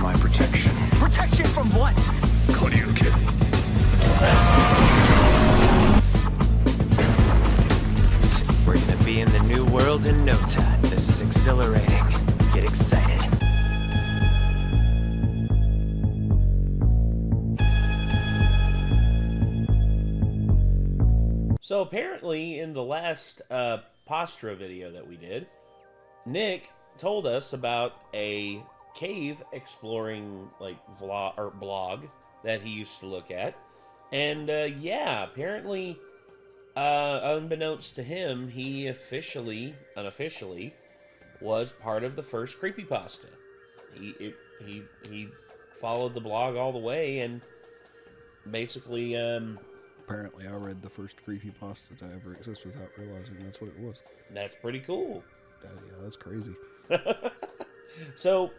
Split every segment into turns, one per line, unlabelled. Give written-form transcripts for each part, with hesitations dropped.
my protection.
Protection from what?
Koryuken.
We're gonna be in the new world in no time. This is exhilarating. Get excited.
So apparently in the last Postra video that we did, Nick told us about a cave exploring like vlog or blog that he used to look at. And yeah, apparently unbeknownst to him, he unofficially was part of the first creepypasta. He followed the blog all the way and basically
apparently I read the first creepypasta to ever exist without realizing that's what it was.
That's pretty cool.
Yeah, that's crazy.
So,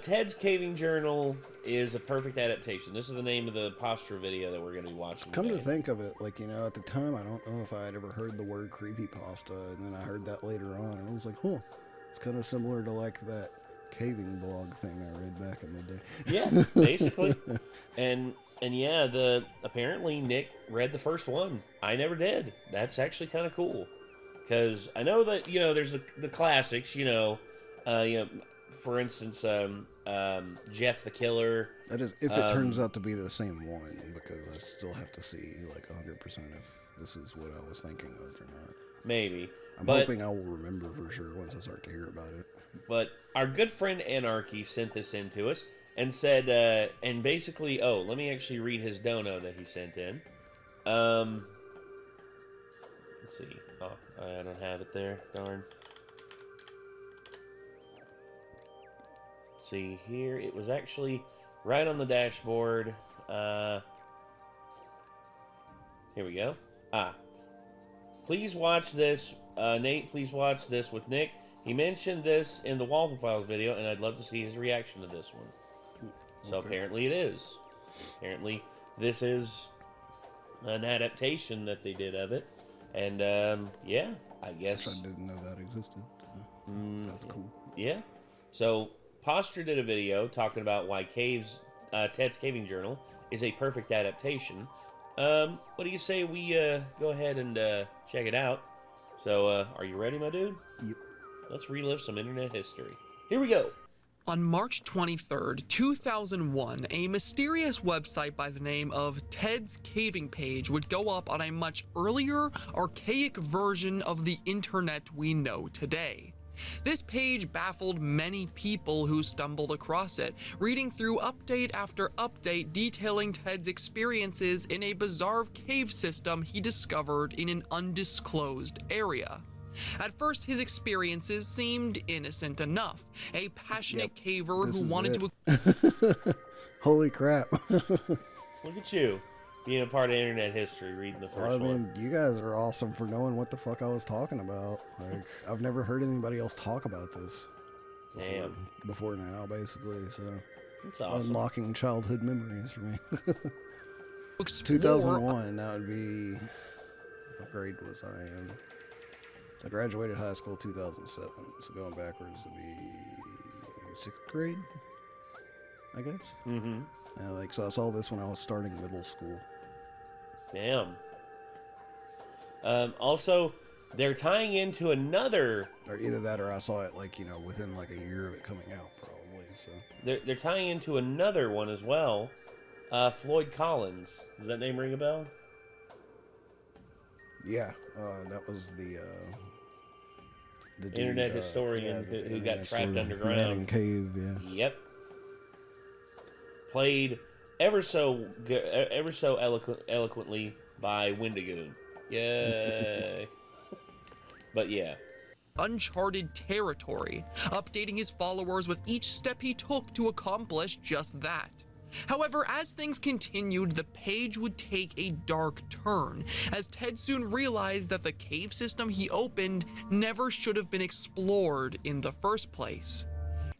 Ted's Caving Journal is a perfect adaptation. This is the name of the posture video that we're going to be watching
Come
today.
to think of it, like, you know, at the time, I don't know if I had ever heard the word creepypasta, and then I heard that later on, and I was like, huh, it's kind of similar to, like, that caving blog thing I read back in the day.
Yeah, basically. And yeah, apparently Nick read the first one. I never did. That's actually kind of cool. Because I know that, you know, there's the classics, you know, for instance, Jeff the Killer.
That is, if it turns out to be the same one, because I still have to see, like, 100% if this is what I was thinking of or not.
Maybe.
I'm hoping I will remember for sure once I start to hear about it.
But our good friend Anarchy sent this in to us and said, and basically, oh, let me actually read his dono that he sent in. Let's see. Oh, I don't have it there. Darn. Let's see here. It was actually right on the dashboard. Here we go. Please watch this. Nate, please watch this with Nick. He mentioned this in the Walton Files video, and I'd love to see his reaction to this one. So apparently it is. Apparently this is an adaptation that they did of it. And, yeah, I guess...
I didn't know that existed. So that's cool.
Yeah. So, Posture did a video talking about why Ted's Caving Journal is a perfect adaptation. What do you say we go ahead and check it out? So, are you ready, my dude?
Yep.
Let's relive some internet history. Here we go.
On March 23rd, 2001, a mysterious website by the name of Ted's Caving Page would go up on a much earlier, archaic version of the internet we know today. This page baffled many people who stumbled across it, reading through update after update detailing Ted's experiences in a bizarre cave system he discovered in an undisclosed area. At first, his experiences seemed innocent enough. A passionate caver who wanted to...
Holy crap.
Look at you, being a part of internet history, reading the first one.
I mean, you guys are awesome for knowing what the fuck I was talking about. Like, I've never heard anybody else talk about this before now, basically, so...
It's awesome.
Unlocking childhood memories for me.
Explore...
2001, that would be... What grade was I in? I graduated high school 2007, so going backwards would be 6th grade, I guess.
Mm-hmm.
Yeah, like, so I saw this when I was starting middle school.
Damn. Also, they're tying into another...
Or either that or I saw it, like, you know, within like a year of it coming out, probably, so.
They're tying into another one as well. Floyd Collins. Does that name ring a bell?
Yeah, that was the dude,
internet historian who got trapped underground.
Man in cave, yeah.
Yep. Played ever so eloquently by Wendigoon. Yay. But yeah.
Uncharted territory, updating his followers with each step he took to accomplish just that. However, as things continued, the page would take a dark turn, as Ted soon realized that the cave system he opened never should have been explored in the first place.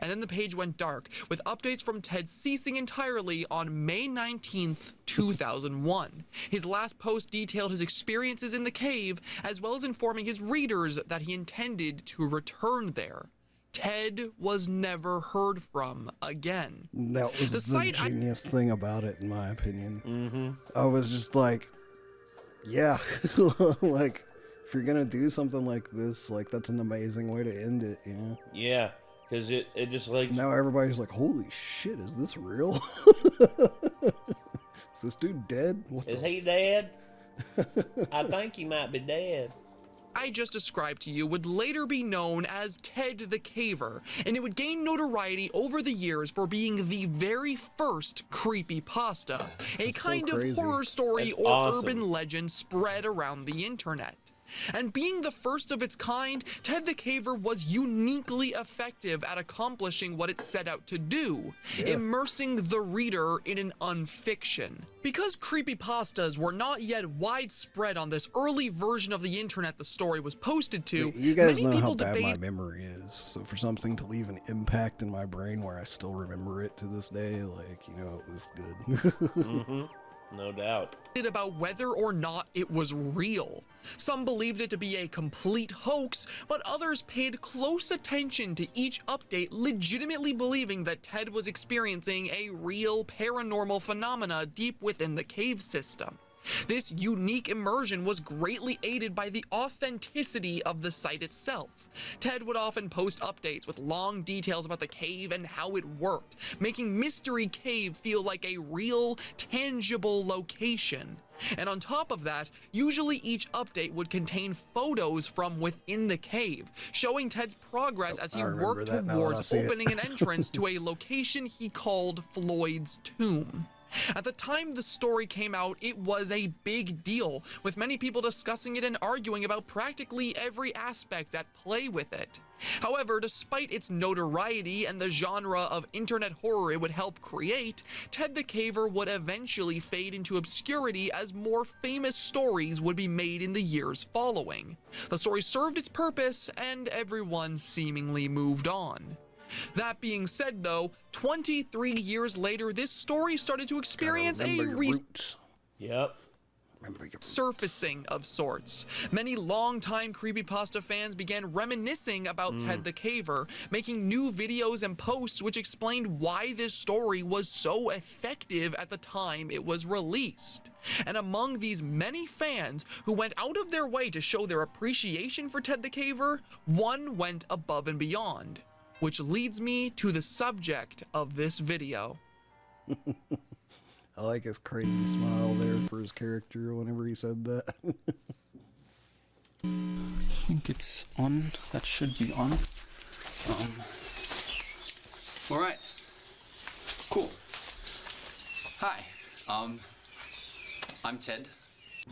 And then the page went dark, with updates from Ted ceasing entirely on May 19th, 2001. His last post detailed his experiences in the cave, as well as informing his readers that he intended to return there. Ted was never heard from again.
That was the genius thing about it, in my opinion.
Mm-hmm.
I was just like, yeah, like, if you're gonna do something like this, like, that's an amazing way to end it, you know?
Yeah, because it just like...
So now everybody's like, holy shit, is this real? Is this dude dead?
Is he dead? I think he might be dead.
I just described to you would later be known as Ted the Caver, and it would gain notoriety over the years for being the very first creepypasta, a kind of horror story
That's
or
awesome.
urban legend spread around the internet. And being the first of its kind, Ted the Caver was uniquely effective at accomplishing what it set out to do, immersing the reader in an unfiction. Because creepypastas were not yet widespread on this early version of the internet the story was posted to,
You guys
many
know how
people
bad my
debate
memory is, so for something to leave an impact in my brain where I still remember it to this day, like, you know, it was good.
Mm-hmm. No doubt.
about whether or not it was real. Some believed it to be a complete hoax, but others paid close attention to each update, legitimately believing that Ted was experiencing a real paranormal phenomena deep within the cave system. This unique immersion was greatly aided by the authenticity of the site itself. Ted would often post updates with long details about the cave and how it worked, making Mystery Cave feel like a real, tangible location. And on top of that, usually each update would contain photos from within the cave, showing Ted's progress as he worked towards opening an entrance to a location he called Floyd's Tomb. At the time the story came out, it was a big deal, with many people discussing it and arguing about practically every aspect at play with it. However, despite its notoriety and the genre of internet horror it would help create, Ted the Caver would eventually fade into obscurity as more famous stories would be made in the years following. The story served its purpose, and everyone seemingly moved on. That being said, though, 23 years later, this story started to experience a surfacing of sorts. Many longtime creepypasta fans began reminiscing about Ted the Caver, making new videos and posts which explained why this story was so effective at the time it was released. And among these many fans who went out of their way to show their appreciation for Ted the Caver, one went above and beyond. Which leads me to the subject of this video.
I like his crazy smile there for his character whenever he said that.
I think it's on. That should be on. All right. Cool. Hi. I'm Ted.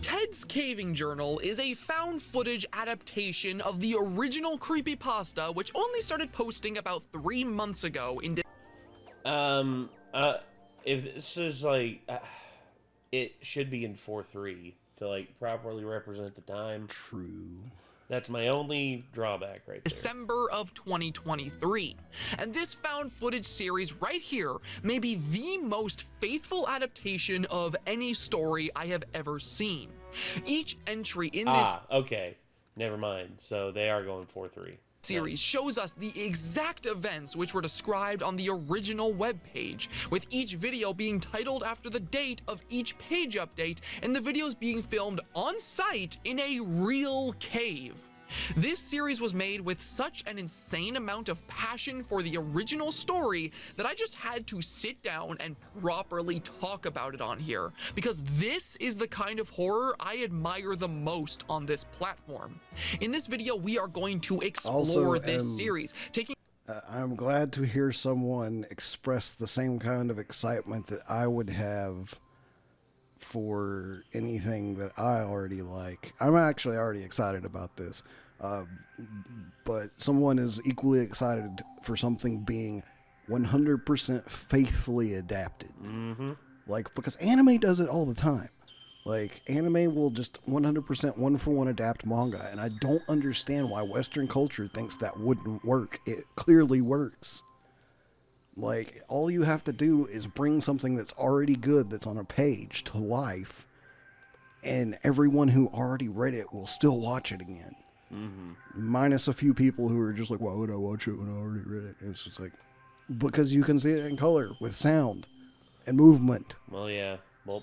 Ted's Caving Journal is a found footage adaptation of the original creepypasta, which only started posting about 3 months ago in
if this is like, it should be in 4:3 to like properly represent the time.
True.
That's my only drawback right there.
December of 2023. And this found footage series right here may be the most faithful adaptation of any story I have ever seen. Each entry in this
okay. Never mind. So they are going 4:3.
Series shows us the exact events which were described on the original webpage, with each video being titled after the date of each page update and the videos being filmed on site in a real cave. This series was made with such an insane amount of passion for the original story that I just had to sit down and properly talk about it on here, because this is the kind of horror I admire the most on this platform. In this video, we are going to explore this series, taking
I'm glad to hear someone express the same kind of excitement that I would have for anything that I already like. I'm actually already excited about this, but someone is equally excited for something being 100% faithfully adapted. Like, because anime does it all the time. Like, anime will just 100% one-for-one adapt manga, and I don't understand why Western culture thinks that wouldn't work. It clearly works. Like, all you have to do is bring something that's already good, that's on a page, to life, and everyone who already read it will still watch it again. Minus a few people who are just like, why would I watch it when I already read it? And it's just like, because you can see it in color with sound and movement.
Well, yeah. Well,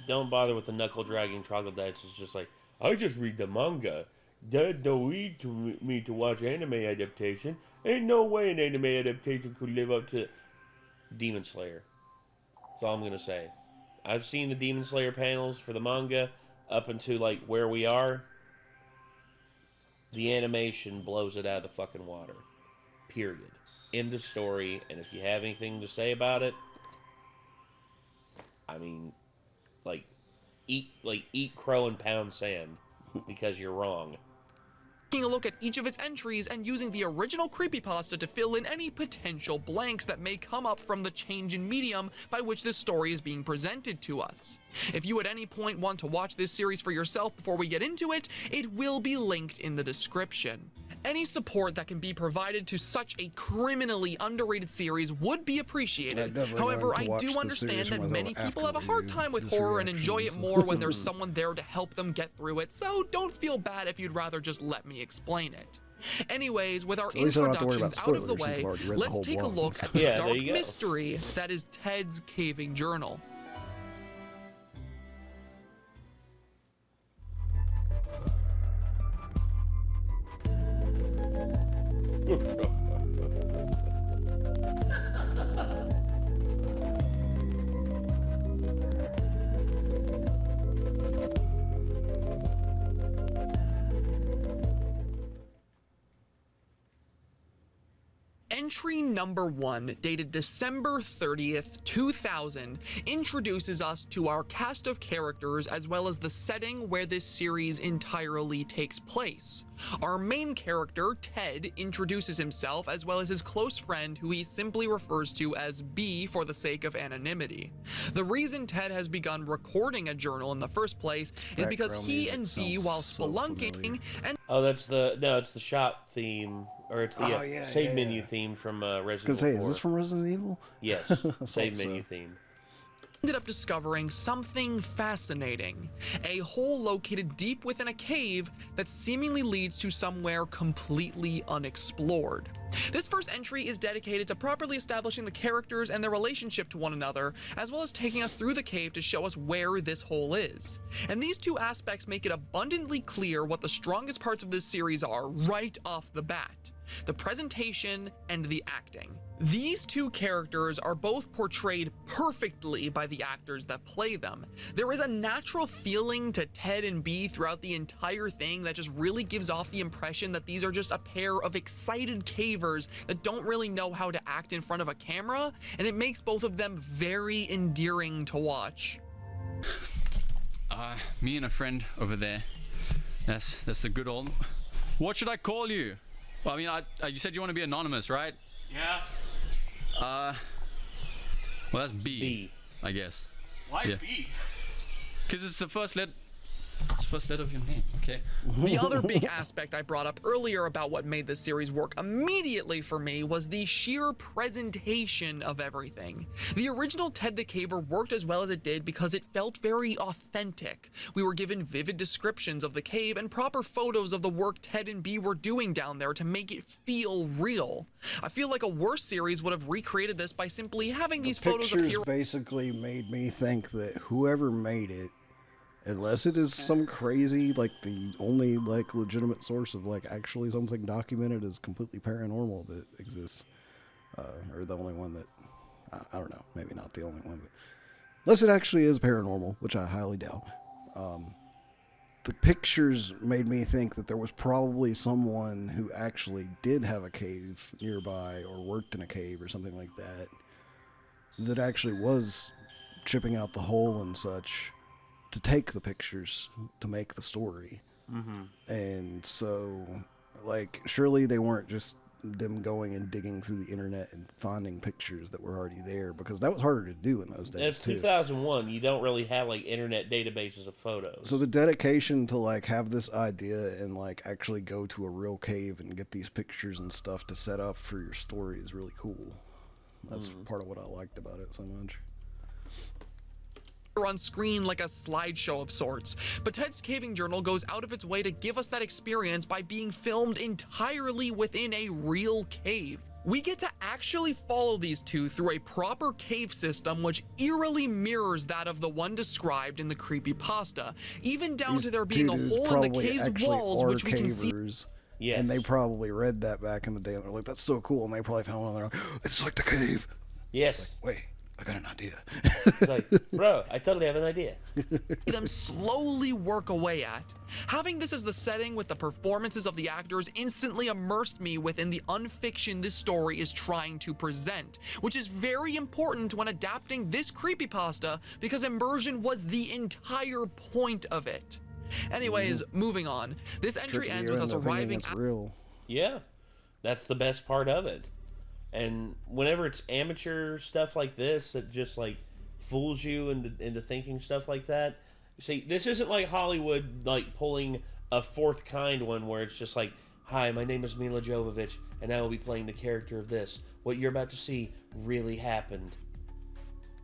don't bother with the knuckle dragging troglodytes. It's just like, I just read the manga. Dad don't read to me to watch anime adaptation. Ain't no way an anime adaptation could live up to Demon Slayer. That's all I'm gonna say. I've seen the Demon Slayer panels for the manga up until like where we are. The animation blows it out of the fucking water. Period. End of story. And if you have anything to say about it, I mean, eat crow and pound sand because you're wrong.
Taking a look at each of its entries and using the original creepypasta to fill in any potential blanks that may come up from the change in medium by which this story is being presented to us. If you at any point want to watch this series for yourself before we get into it, it will be linked in the description. Any support that can be provided to such a criminally underrated series would be appreciated. However, I do understand that many people have a hard time with horror and enjoy it more when there's someone there to help them get through it, so don't feel bad if you'd rather just let me explain it. Anyways, with our introductions out of the way, let's take a look at the dark mystery that is Ted's caving journal. Entry number 1, dated December 30th, 2000, introduces us to our cast of characters as well as the setting where this series entirely takes place. Our main character, Ted, introduces himself as well as his close friend who he simply refers to as B for the sake of anonymity. The reason Ted has begun recording a journal in the first place is because he and B, while spelunking and...
Oh, it's the shop theme, or it's the save menu theme from Resident Evil 4.
Is this from Resident Evil?
Yes, save menu theme.
Ended up discovering something fascinating. A hole located deep within a cave that seemingly leads to somewhere completely unexplored. This first entry is dedicated to properly establishing the characters and their relationship to one another, as well as taking us through the cave to show us where this hole is. And these two aspects make it abundantly clear what the strongest parts of this series are right off the bat: the presentation and the acting. These two characters are both portrayed perfectly by the actors that play them. There is a natural feeling to Ted and B throughout the entire thing that just really gives off the impression that these are just a pair of excited cavers that don't really know how to act in front of a camera, and it makes both of them very endearing to watch.
Me and a friend over there. That's the good old... What should I call you? Well, I mean, you said you want to be anonymous, right?
Yeah.
Well, that's B, I guess.
Why B?
Because it's the first letter of your name, okay?
The other big aspect I brought up earlier about what made this series work immediately for me was the sheer presentation of everything. The original Ted the Caver worked as well as it did because it felt very authentic. We were given vivid descriptions of the cave and proper photos of the work Ted and B were doing down there to make it feel real. I feel like a worse series would have recreated this by simply having these photos appear.
Pictures basically made me think that whoever made it, unless it is some crazy, like the only like legitimate source of like actually something documented is completely paranormal that exists, or the only one that, I don't know, maybe not the only one, but unless it actually is paranormal, which I highly doubt. The pictures made me think that there was probably someone who actually did have a cave nearby or worked in a cave or something like that, that actually was chipping out the hole and such to take the pictures to make the story. And so, like, surely they weren't just them going and digging through the internet and finding pictures that were already there, because that was harder to do in those days.
It's 2001. You don't really have like internet databases of photos.
So the dedication to like have this idea and like actually go to a real cave and get these pictures and stuff to set up for your story is really cool. That's part of what I liked about it so much.
on screen like a slideshow of sorts, but Ted's Caving Journal goes out of its way to give us that experience by being filmed entirely within a real cave. We get to actually follow these two through a proper cave system which eerily mirrors that of the one described in the creepypasta, even down to there being a hole in the cave's walls which we can see.
Yes.
And they probably read that back in the day and they're like, that's so cool, and they probably found one and they're like, it's like the cave.
Yes.
Like, wait, I got an idea.
It's like, bro, I totally have an idea.
Them slowly work away at. Having this as the setting with the performances of the actors instantly immersed me within the unfiction this story is trying to present, which is very important when adapting this creepypasta because immersion was the entire point of it. Anyways, moving on. This entry ends with us arriving at...
real.
Yeah, that's the best part of it. And whenever it's amateur stuff like this that just like fools you into thinking stuff like that, see, this isn't like Hollywood like pulling a Fourth Kind one where it's just like, hi, my name is Mila Jovovich and I will be playing the character of this. What you're about to see really happened.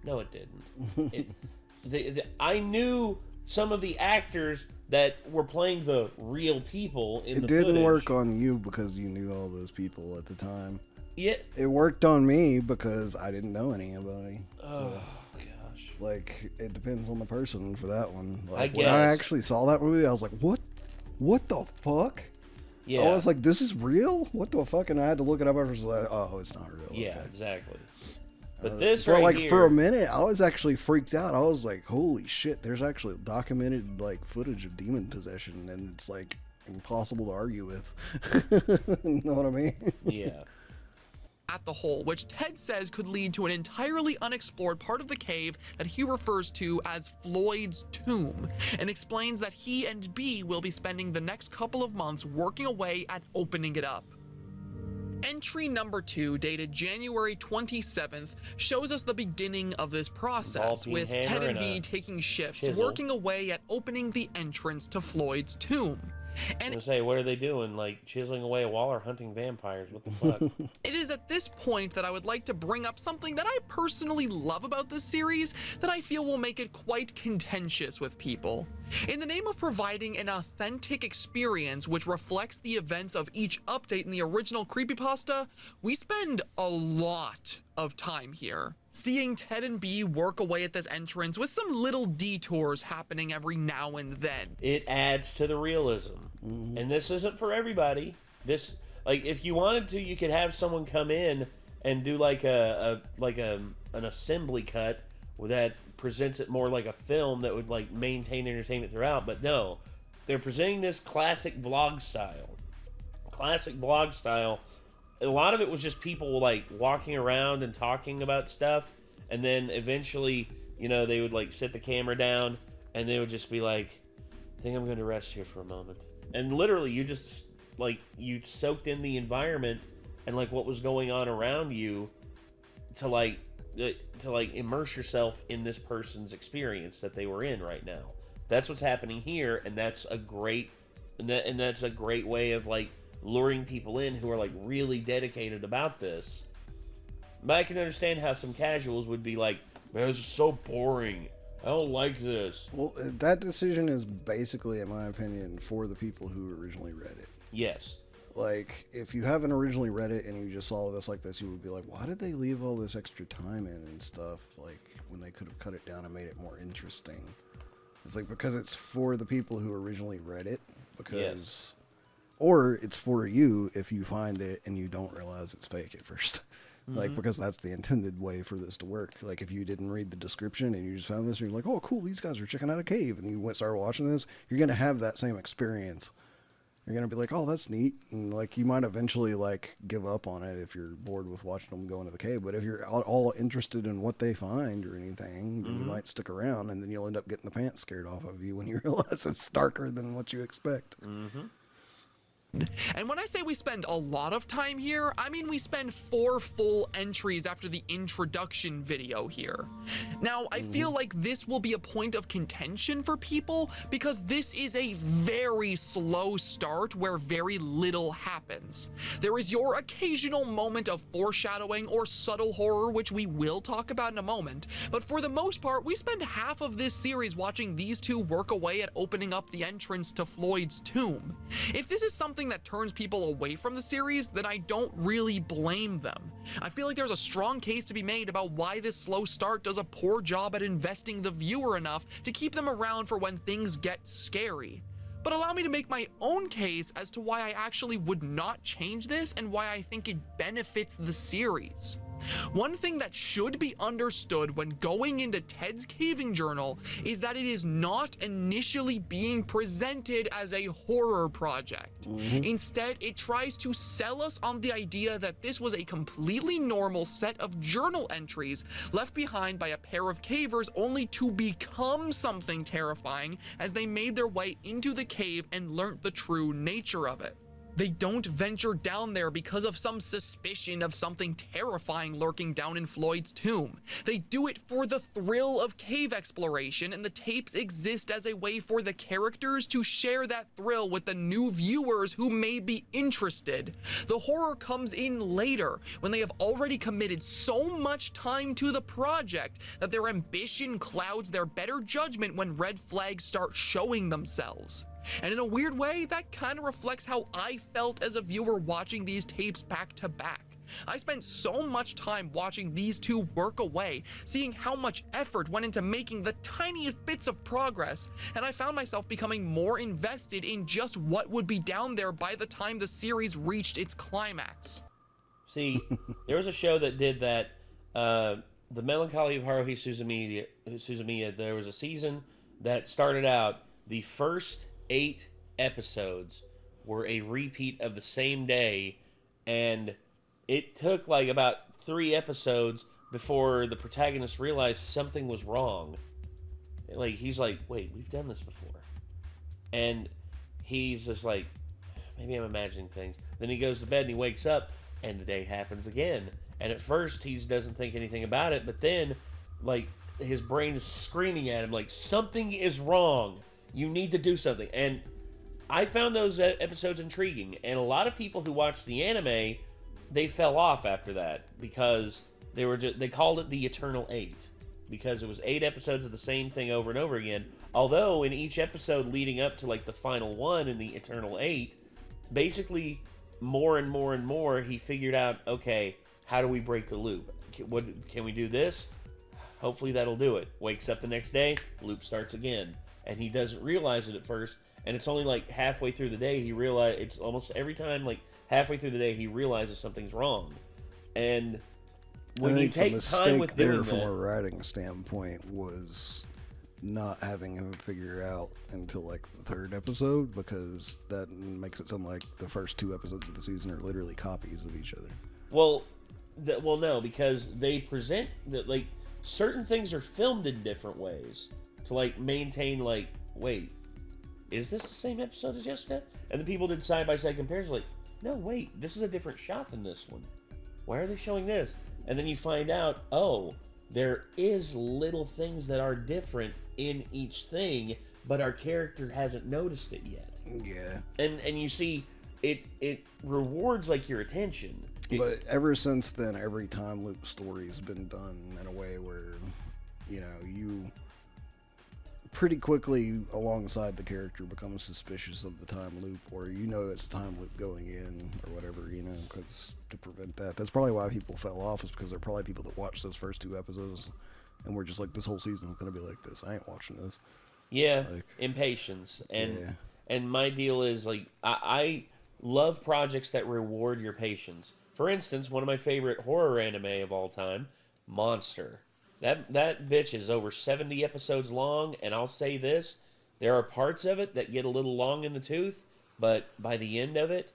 No, it didn't. I knew some of the actors that were playing the real people in the footage.
It didn't work on you because you knew all those people at the time.
Yeah.
It worked on me because I didn't know anybody.
Oh, gosh.
Like, it depends on the person for that one. Like,
I guess.
When I actually saw that movie, I was like, what? What the fuck?
Yeah.
I was like, this is real? What the fuck? And I had to look it up. I was like, oh, it's not real.
Yeah,
okay.
Exactly. But this right
like
here...
for a minute, I was actually freaked out. I was like, holy shit, there's actually documented like footage of demon possession, and it's like impossible to argue with. You know what I mean?
Yeah.
At the hole, which Ted says could lead to an entirely unexplored part of the cave that he refers to as Floyd's tomb, and explains that he and B will be spending the next couple of months working away at opening it up. Entry number 2, dated January 27th, shows us the beginning of this process, with Ted and B taking shifts, working away at opening the entrance to Floyd's tomb. And
I was gonna say, what are they doing? Like chiseling away a wall or hunting vampires? What the fuck?
It is at this point that I would like to bring up something that I personally love about this series that I feel will make it quite contentious with people. In the name of providing an authentic experience which reflects the events of each update in the original creepypasta, we spend a lot of time here, seeing Ted and B work away at this entrance with some little detours happening every now and then.
It adds to the realism. And this isn't for everybody. This, like, if you wanted to, you could have someone come in and do like an assembly cut that presents it more like a film that would like maintain entertainment throughout. But no, they're presenting this classic vlog style. A lot of it was just people like walking around and talking about stuff, and then eventually, you know, they would like sit the camera down and they would just be like, I think I'm going to rest here for a moment. And literally you just like, you soaked in the environment and like what was going on around you to like immerse yourself in this person's experience that they were in right now. That's what's happening here, and that's a great way of like luring people in who are like really dedicated about this. But I can understand how some casuals would be like, man, this is so boring. I don't like this.
Well, that decision is basically, in my opinion, for the people who originally read it.
Yes.
Like, if you haven't originally read it and you just saw this like this, you would be like, why did they leave all this extra time in and stuff? Like, when they could have cut it down and made it more interesting. It's like, because it's for the people who originally read it. Because... Yes. Or it's for you if you find it and you don't realize it's fake at first. Like, because that's the intended way for this to work. Like, if you didn't read the description and you just found this and you're like, oh, cool, these guys are checking out a cave, and you started watching this, you're going to have that same experience. You're going to be like, oh, that's neat. And, like, you might eventually, like, give up on it if you're bored with watching them go into the cave. But if you're all interested in what they find or anything, then you might stick around, and then you'll end up getting the pants scared off of you when you realize it's darker than what you expect.
And when I say we spend a lot of time here, I mean we spend 4 full entries after the introduction video here. Now, I feel like this will be a point of contention for people because this is a very slow start where very little happens. There is your occasional moment of foreshadowing or subtle horror, which we will talk about in a moment, but for the most part, we spend half of this series watching these two work away at opening up the entrance to Floyd's tomb. If this is something that turns people away from the series, then I don't really blame them. I feel like there's a strong case to be made about why this slow start does a poor job at investing the viewer enough to keep them around for when things get scary. But allow me to make my own case as to why I actually would not change this and why I think it benefits the series. One thing that should be understood when going into Ted's Caving Journal is that it is not initially being presented as a horror project. Instead, it tries to sell us on the idea that this was a completely normal set of journal entries left behind by a pair of cavers only to become something terrifying as they made their way into the cave and learnt the true nature of it. They don't venture down there because of some suspicion of something terrifying lurking down in Floyd's tomb. They do it for the thrill of cave exploration, and the tapes exist as a way for the characters to share that thrill with the new viewers who may be interested. The horror comes in later, when they have already committed so much time to the project that their ambition clouds their better judgment when red flags start showing themselves. And in a weird way, that kind of reflects how I felt as a viewer watching these tapes back to back. I spent so much time watching these two work away, seeing how much effort went into making the tiniest bits of progress, and I found myself becoming more invested in just what would be down there by the time the series reached its climax.
See, there was a show that did that, The Melancholy of Haruhi Suzumiya. There was a season that started out, the first 8 episodes were a repeat of the same day, and it took like about 3 episodes before the protagonist realized something was wrong. Like, he's like, wait, we've done this before. And he's just like, maybe I'm imagining things. Then he goes to bed and he wakes up and the day happens again. And at first he doesn't think anything about it, but then like his brain is screaming at him like, something is wrong. You need to do something. And I found those episodes intriguing. And a lot of people who watched the anime, they fell off after that because they called it the Eternal 8 because it was 8 episodes of the same thing over and over again. Although in each episode leading up to like the final one in the Eternal 8, basically more and more and more he figured out, okay, how do we break the loop? Can we do this? Hopefully that'll do it. Wakes up the next day, loop starts again. And he doesn't realize it at first, and it's only like halfway through the day it's almost every time like halfway through the day he realizes something's wrong. And when you take time with doing
from a writing standpoint was not having him figure out until like the 3rd episode, because that makes it sound like the first 2 episodes of the season are literally copies of each other.
Well, no, because they present that like certain things are filmed in different ways to like maintain like, wait, is this the same episode as yesterday? And the people did side-by-side comparisons like, no, wait, this is a different shot than this one. Why are they showing this? And then you find out, oh, there is little things that are different in each thing, but our character hasn't noticed it yet.
Yeah.
And you see, it rewards like your attention.
But ever since then, every time loop story has been done in a way where, you know, you pretty quickly alongside the character becomes suspicious of the time loop, or you know it's a time loop going in or whatever, you know, because to prevent that. That's probably why people fell off, is because there are probably people that watched those first 2 episodes and were just like, this whole season is going to be like this. I ain't watching this.
Yeah,
like,
impatience. And
yeah.
And my deal is like, I love projects that reward your patience. For instance, one of my favorite horror anime of all time, Monster. That bitch is over 70 episodes long, and I'll say this, there are parts of it that get a little long in the tooth, but by the end of it,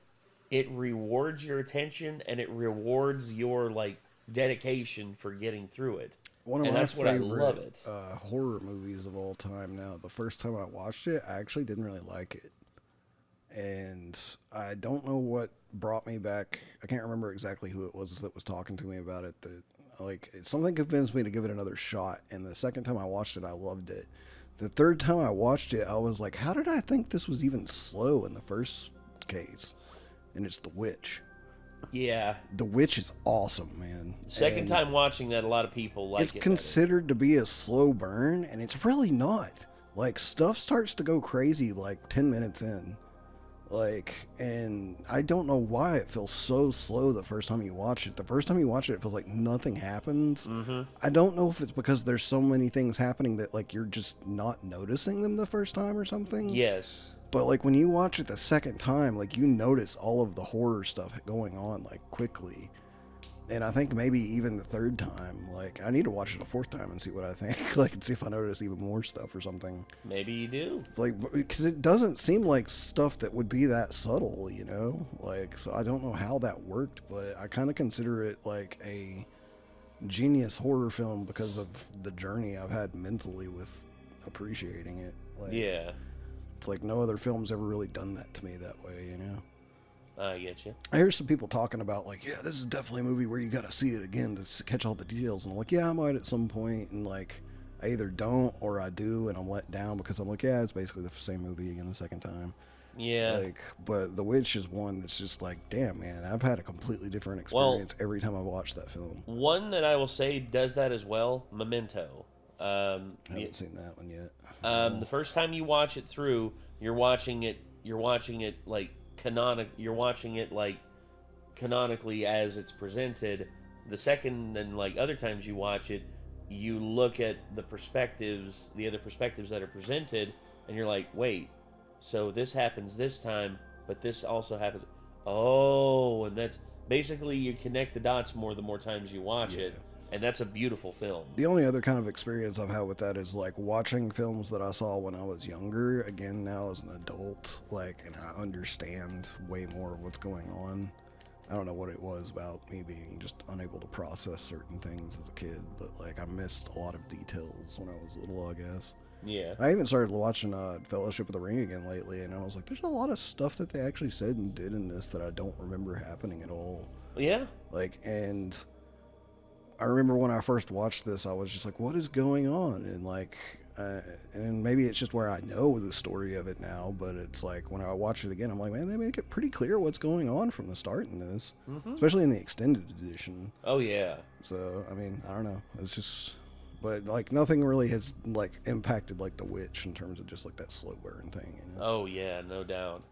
it rewards your attention, and it rewards your, like, dedication for getting through it.
One of
and
my
that's
favorite
what I love it.
Horror movies of all time now. The first time I watched it, I actually didn't really like it. And I don't know what brought me back. I can't remember exactly who it was that was talking to me about it. That something convinced me to give it another shot. And the second time I watched it, I loved it. The third time I watched it, I was like, how did I think this was even slow in the first case? And it's The Witch.
Yeah.
The Witch is awesome, man.
Second time watching that, a lot of people like it.
It's considered to be a slow burn, and it's really not. Like, stuff starts to go crazy like 10 minutes in. Like, and I don't know why it feels so slow the first time you watch it. The first time you watch it, it feels like nothing happens.
Mm-hmm.
I don't know if it's because there's so many things happening that, like, you're just not noticing them the first time or something.
Yes.
But, like, when you watch it the second time, like, you notice all of the horror stuff going on, like, quickly. And I think maybe even the third time, like, I need to watch it a fourth time and see what I think. Like, and see if I notice even more stuff or something.
Maybe you do.
It's like, because it doesn't seem like stuff that would be that subtle, you know? Like, so I don't know how that worked, but I kind of consider it like a genius horror film because of the journey I've had mentally with appreciating it. Like,
Yeah.
it's like no other film's ever really done that to me that way, you know?
I get you.
I hear some people talking about, like, yeah, this is definitely a movie where you got to see it again to catch all the details. And I'm like, yeah, I might at some point. And, like, I either don't or I do, and I'm let down because I'm like, yeah, it's basically the same movie again the second time.
Yeah.
Like, but The Witch is one that's just like, damn, man, I've had a completely different experience every time I've watched that film.
One that I will say does that as well, Memento.
I haven't seen that one yet.
The first time you watch it through, you're watching it like canonically as it's presented. The second and like other times you watch it, you look at the other perspectives that are presented, and you're like, wait, so this happens this time, but this also happens. Oh, and that's basically, you connect the dots more the more times you watch it. And that's a beautiful film.
The only other kind of experience I've had with that is like watching films that I saw when I was younger, again now as an adult, like, and I understand way more of what's going on. I don't know what it was about me being just unable to process certain things as a kid, but like I missed a lot of details when I was little, I guess.
Yeah.
I even started watching Fellowship of the Ring again lately, and I was like, there's a lot of stuff that they actually said and did in this that I don't remember happening at all.
Yeah.
Like, and I remember when I first watched this, I was just like, what is going on? And like, and maybe it's just where I know the story of it now, but it's like when I watch it again, I'm like, man, they make it pretty clear what's going on from the start in this, especially in the extended edition.
Oh, yeah.
So, I mean, I don't know. It's just, but like nothing really has like impacted like The Witch in terms of just like that slow burn thing. You know?
Oh, yeah, no doubt.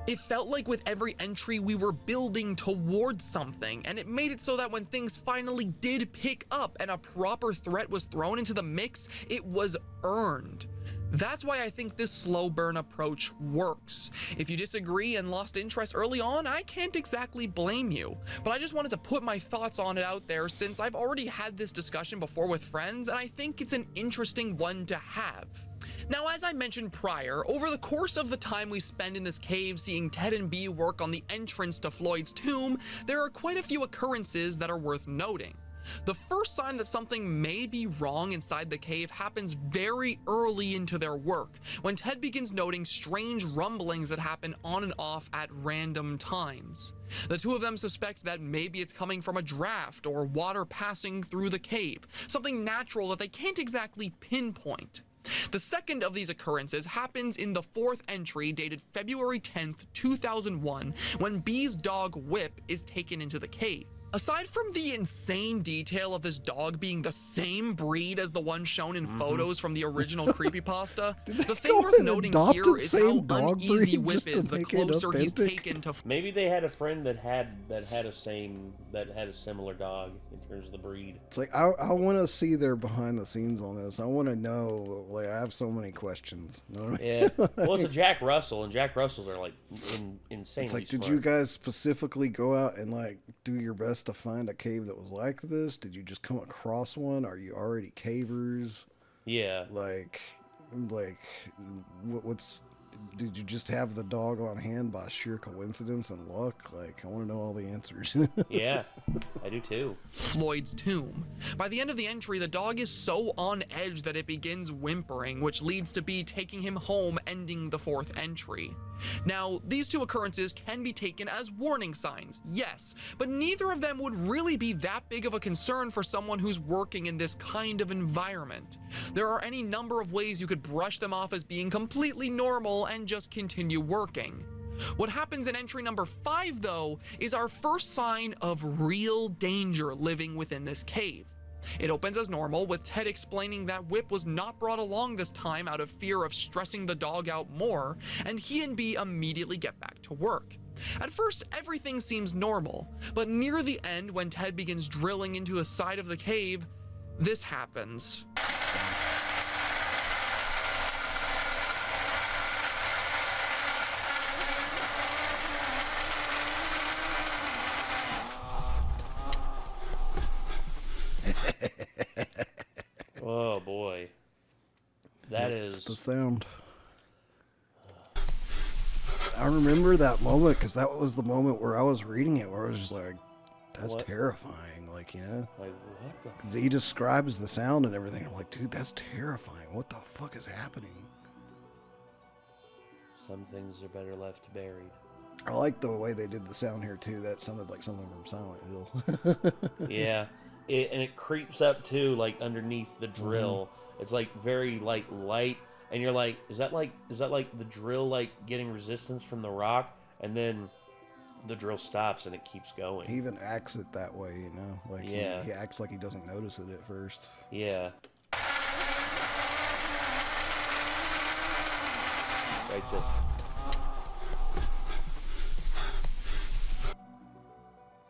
It felt like with every entry we were building towards something, and it made it so that when things finally did pick up and a proper threat was thrown into the mix, it was earned. That's why I think this slow burn approach works. If you disagree and lost interest early on, I can't exactly blame you, but I just wanted to put my thoughts on it out there since I've already had this discussion before with friends, and I think it's an interesting one to have. Now, as I mentioned prior, over the course of the time we spend in this cave seeing Ted and Bea work on the entrance to Floyd's tomb, there are quite a few occurrences that are worth noting. The first sign that something may be wrong inside the cave happens very early into their work, when Ted begins noting strange rumblings that happen on and off at random times. The two of them suspect that maybe it's coming from a draft or water passing through the cave, something natural that they can't exactly pinpoint. The second of these occurrences happens in the fourth entry dated February 10th, 2001, when Bea's dog Whip is taken into the cave. Aside from the insane detail of this dog being the same breed as the one shown in photos from the original creepypasta, the thing worth noting here is how uneasy Whip is the closer he's taken to.
Maybe they had a friend that had a similar dog in terms of the breed.
It's like I want to see their behind the scenes on this. I want to know. Like, I have so many questions. You know what I mean?
Yeah. Well, it's a Jack Russell, and Jack Russells are like insanely
It's like,
smart.
did you guys specifically go out and like do your best to find a cave that was like this? Did you just come across one? Are you already cavers?
Yeah.
Like what's did you just have the dog on hand by sheer coincidence and luck? Like, I want to know all the answers.
Yeah, I do too.
Floyd's tomb. By the end of the entry, the dog is so on edge that it begins whimpering, which leads to B taking him home, ending the 4th entry. Now, these two occurrences can be taken as warning signs, yes, but neither of them would really be that big of a concern for someone who's working in this kind of environment. There are any number of ways you could brush them off as being completely normal and just continue working. What happens in entry number 5, though, is our first sign of real danger living within this cave. It opens as normal, with Ted explaining that Whip was not brought along this time out of fear of stressing the dog out more, and he and B immediately get back to work. At first, everything seems normal, but near the end, when Ted begins drilling into a side of the cave, this happens.
Oh boy, that is
the sound. I remember that moment because that was the moment where I was reading it, where I was just like, "That's
What?
terrifying!" Like, you know,
like what the.
'cause he describes the sound and everything. I'm like, dude, that's terrifying. What the fuck is happening?
Some things are better left buried.
I like the way they did the sound here too. That sounded like something from Silent Hill.
Yeah, and it creeps up too, like underneath the drill. It's like very like light, and you're like, is that like the drill like getting resistance from the rock? And then the drill stops and it keeps going.
He even acts it that way, you know. Like
Yeah.
he acts like he doesn't notice it at first.
Yeah. Right there.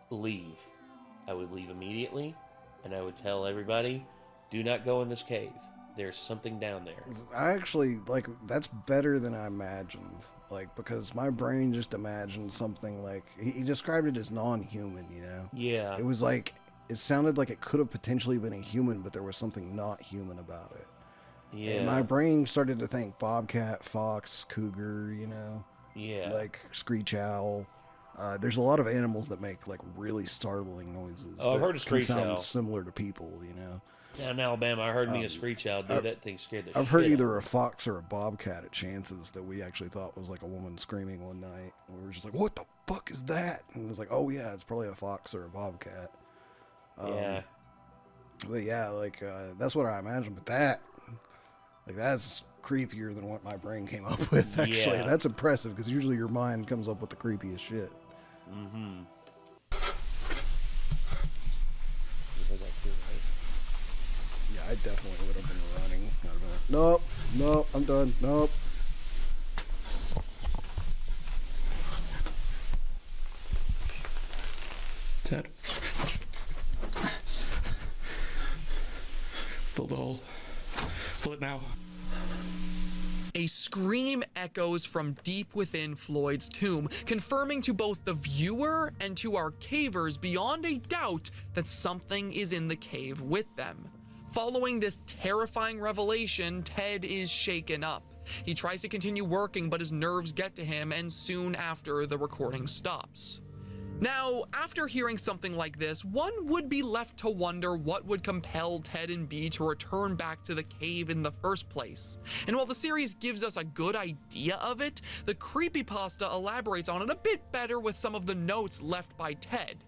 Leave. I would leave immediately, and I would tell everybody, do not go in this cave. There's something down there.
I actually, like, that's better than I imagined. Like, because my brain just imagined something like, he described it as non-human, you know?
Yeah.
It was like, it sounded like it could have potentially been a human, but there was something not human about it.
Yeah.
And my brain started to think bobcat, fox, cougar, you know?
Yeah.
Like, screech owl. There's a lot of animals that make, like, really startling noises.
Oh, I've
that
heard a screech
can sound
owl.
similar to people, you know?
Down in Alabama, I heard me a screech owl. Dude, that thing scared the shit
I've heard
out
either
of
a fox or a bobcat at Chance's that we actually thought was like a woman screaming one night. And we were just like, what the fuck is that? And it was like, oh yeah, it's probably a fox or a bobcat.
me. Yeah.
But yeah, like, that's what I imagined. But that, like, that's creepier than what my brain came up with, actually.
Yeah.
That's impressive, because usually your mind comes up with the creepiest shit.
Mm-hmm.
Yeah, I definitely would have been running. I'd have been like, nope, nope, I'm done, nope.
Ted. Fill the hole. Fill it now.
A scream echoes from deep within Floyd's tomb, confirming to both the viewer and to our cavers beyond a doubt that something is in the cave with them. Following this terrifying revelation, Ted is shaken up. He tries to continue working, but his nerves get to him, and soon after, the recording stops. Now, after hearing something like this, one would be left to wonder what would compel Ted and B to return back to the cave in the first place. And while the series gives us a good idea of it, the creepypasta elaborates on it a bit better with some of the notes left by Ted.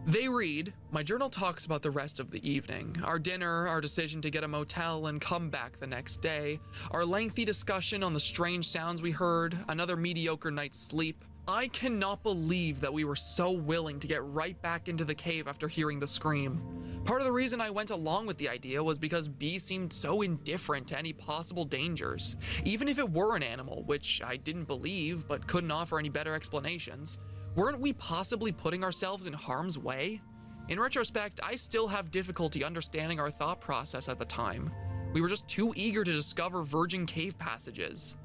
They read, "My journal talks about the rest of the evening, our dinner, our decision to get a motel and come back the next day, our lengthy discussion on the strange sounds we heard, another mediocre night's sleep. I cannot believe that we were so willing to get right back into the cave after hearing the scream. Part of the reason I went along with the idea was because B seemed so indifferent to any possible dangers. Even if it were an animal, which I didn't believe but couldn't offer any better explanations, weren't we possibly putting ourselves in harm's way? In retrospect, I still have difficulty understanding our thought process at the time. We were just too eager to discover virgin cave passages.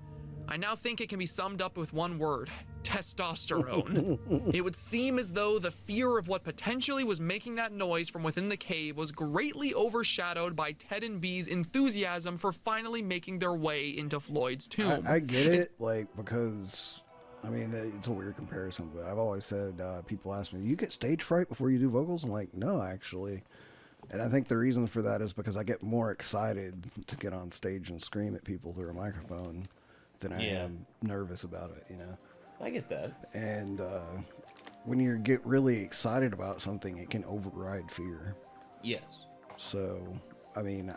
I now think it can be summed up with one word: testosterone. It would seem as though the fear of what potentially was making that noise from within the cave was greatly overshadowed by Ted and B's enthusiasm for finally making their way into Floyd's tomb.
I get it, like, because, I mean, it's a weird comparison, but I've always said, people ask me, you get stage fright before you do vocals? I'm like, no, actually. And I think the reason for that is because I get more excited to get on stage and scream at people through a microphone than I am nervous about it, you know?
I get that.
And when you get really excited about something, it can override fear.
Yes.
So, I mean,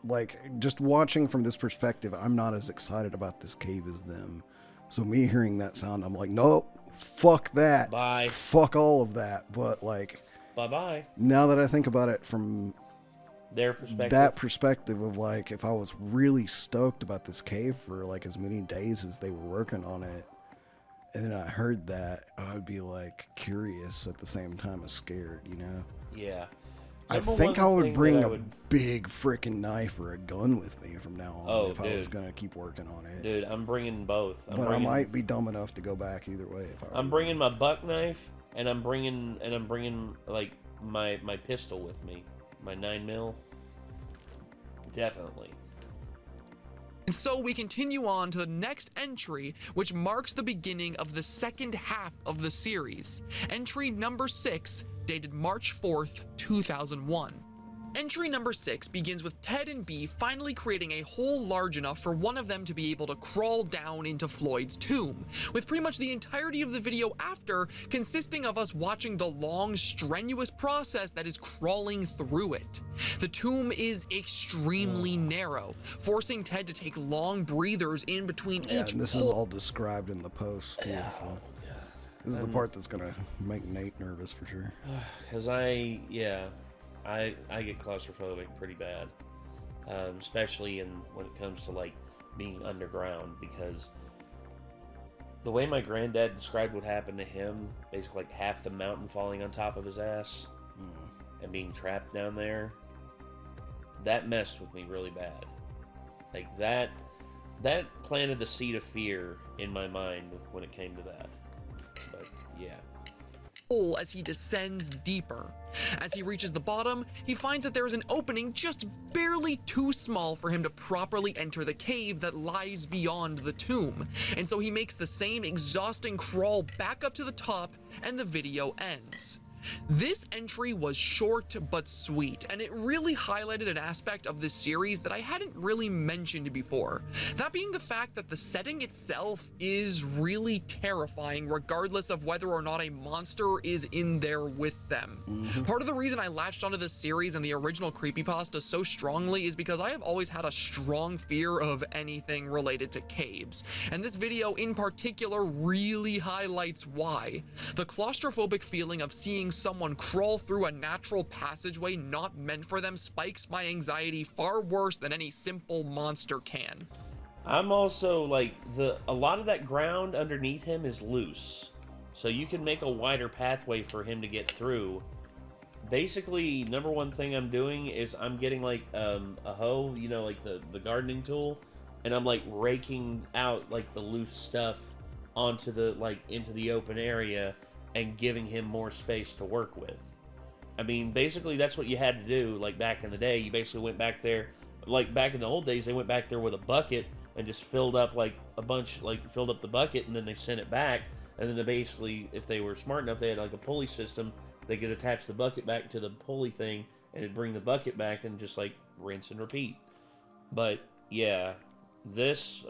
like, just watching from this perspective, I'm not as excited about this cave as them. So me hearing that sound, I'm like, nope, fuck that.
Bye.
Fuck all of that. But, like,
bye-bye.
Now that I think about it from
their perspective,
that perspective of, like, if I was really stoked about this cave for, like, as many days as they were working on it, and then I heard that, I would be, like, curious at the same time as scared, you know?
Yeah.
I think I would bring a big freaking knife or a gun with me from now on if I was going to keep working on it.
Dude, I'm bringing both.
I might be dumb enough to go back either way.
I'm bringing my buck knife, and I'm bringing like my pistol with me, my 9mm. Definitely.
And so we continue on to the next entry, which marks the beginning of the second half of the series. Entry number 6, dated March 4th, 2001. Entry number 6 begins with Ted and B finally creating a hole large enough for one of them to be able to crawl down into Floyd's tomb, with pretty much the entirety of the video after consisting of us watching the long, strenuous process that is crawling through it. The tomb is extremely narrow, forcing Ted to take long breathers in between each
and this is all described in the post, too, so. This is the part that's gonna make Nate nervous for sure.
Because I get claustrophobic pretty bad, especially when it comes to, like, being underground, because the way my granddad described what happened to him, basically like half the mountain falling on top of his ass and being trapped down there, that messed with me really bad. Like, that planted the seed of fear in my mind when it came to that. But yeah.
As he descends deeper. As he reaches the bottom, he finds that there is an opening just barely too small for him to properly enter the cave that lies beyond the tomb, and so he makes the same exhausting crawl back up to the top, and the video ends. This entry was short but sweet, and it really highlighted an aspect of this series that I hadn't really mentioned before. That being the fact that the setting itself is really terrifying regardless of whether or not a monster is in there with them. Part of the reason I latched onto this series and the original creepypasta so strongly is because I have always had a strong fear of anything related to caves, and this video in particular really highlights why. The claustrophobic feeling of seeing someone crawl through a natural passageway not meant for them spikes my anxiety far worse than any simple monster can.
I'm also like, a lot of that ground underneath him is loose, so you can make a wider pathway for him to get through. Basically, number one thing I'm doing is I'm getting like a hoe, you know, like the gardening tool, and I'm like raking out like the loose stuff onto the into the open area and giving him more space to work with. I mean, basically that's what you had to do. Like back in the day, you basically went back there, like back in the old days, they went back there with a bucket and just filled up like a bunch, like filled up the bucket, and then they sent it back. And then they basically, if they were smart enough, they had like a pulley system. They could attach the bucket back to the pulley thing, and it'd bring the bucket back and just like rinse and repeat. But yeah, this,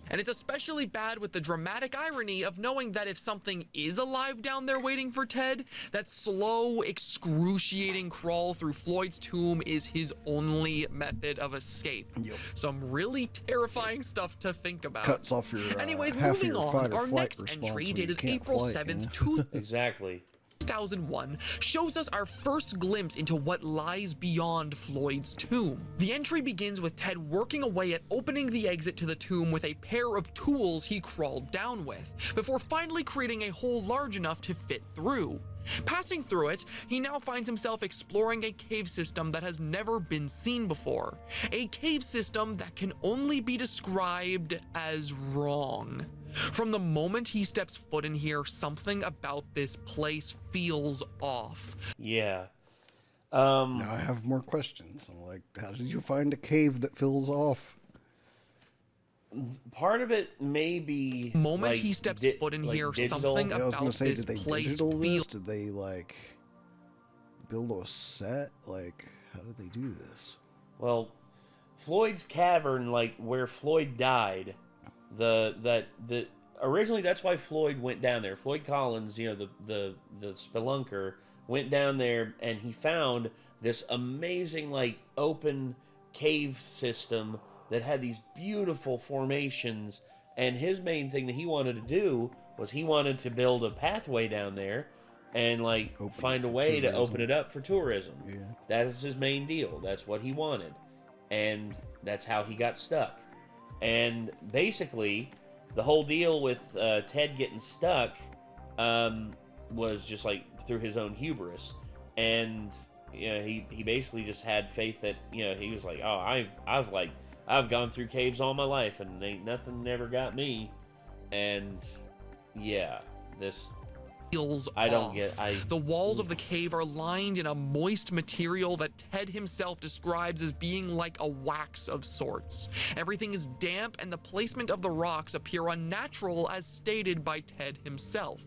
And it's especially bad with the dramatic irony of knowing that if something is alive down there waiting for Ted, that slow, excruciating crawl through Floyd's tomb is his only method of escape. Some really terrifying stuff to think about.
Cuts off your
Anyways,
half
moving
your
on,
fight or
our
flight
next
response
entry,
when you
dated
can't
April
flight,
7th,
exactly.
2001 shows us our first glimpse into what lies beyond Floyd's tomb. The entry begins with Ted working away at opening the exit to the tomb with a pair of tools he crawled down with, before finally creating a hole large enough to fit through. Passing through it, he now finds himself exploring a cave system that has never been seen before. A cave system that can only be described as wrong. From the moment he steps foot in here, something about this place feels off.
Yeah.
Now I have more questions. I'm like, how did you find a cave that fills off?
Part of it may be
The moment
like,
he steps foot in
like
here,
digital.
something
Yeah, I was gonna
about
say,
this
did they
place
digital this?
feels.
Did they like build a set? Like, how did they do this?
Well, Floyd's cavern, like where Floyd died, originally that's why Floyd went down there. Floyd Collins, you know, the spelunker, went down there and he found this amazing like open cave system that had these beautiful formations, and his main thing that he wanted to do was he wanted to build a pathway down there and like find a way to open it up for tourism.
Yeah.
That is his main deal. That's what he wanted. And that's how he got stuck. And basically, the whole deal with Ted getting stuck was just like through his own hubris. And you know, he basically just had faith that, you know, he was like, oh, I've gone through caves all my life and ain't nothing never got me. And yeah, this
feels
I don't
off.
get
The walls of the cave are lined in a moist material that Ted himself describes as being like a wax of sorts. Everything is damp and the placement of the rocks appear unnatural as stated by Ted himself.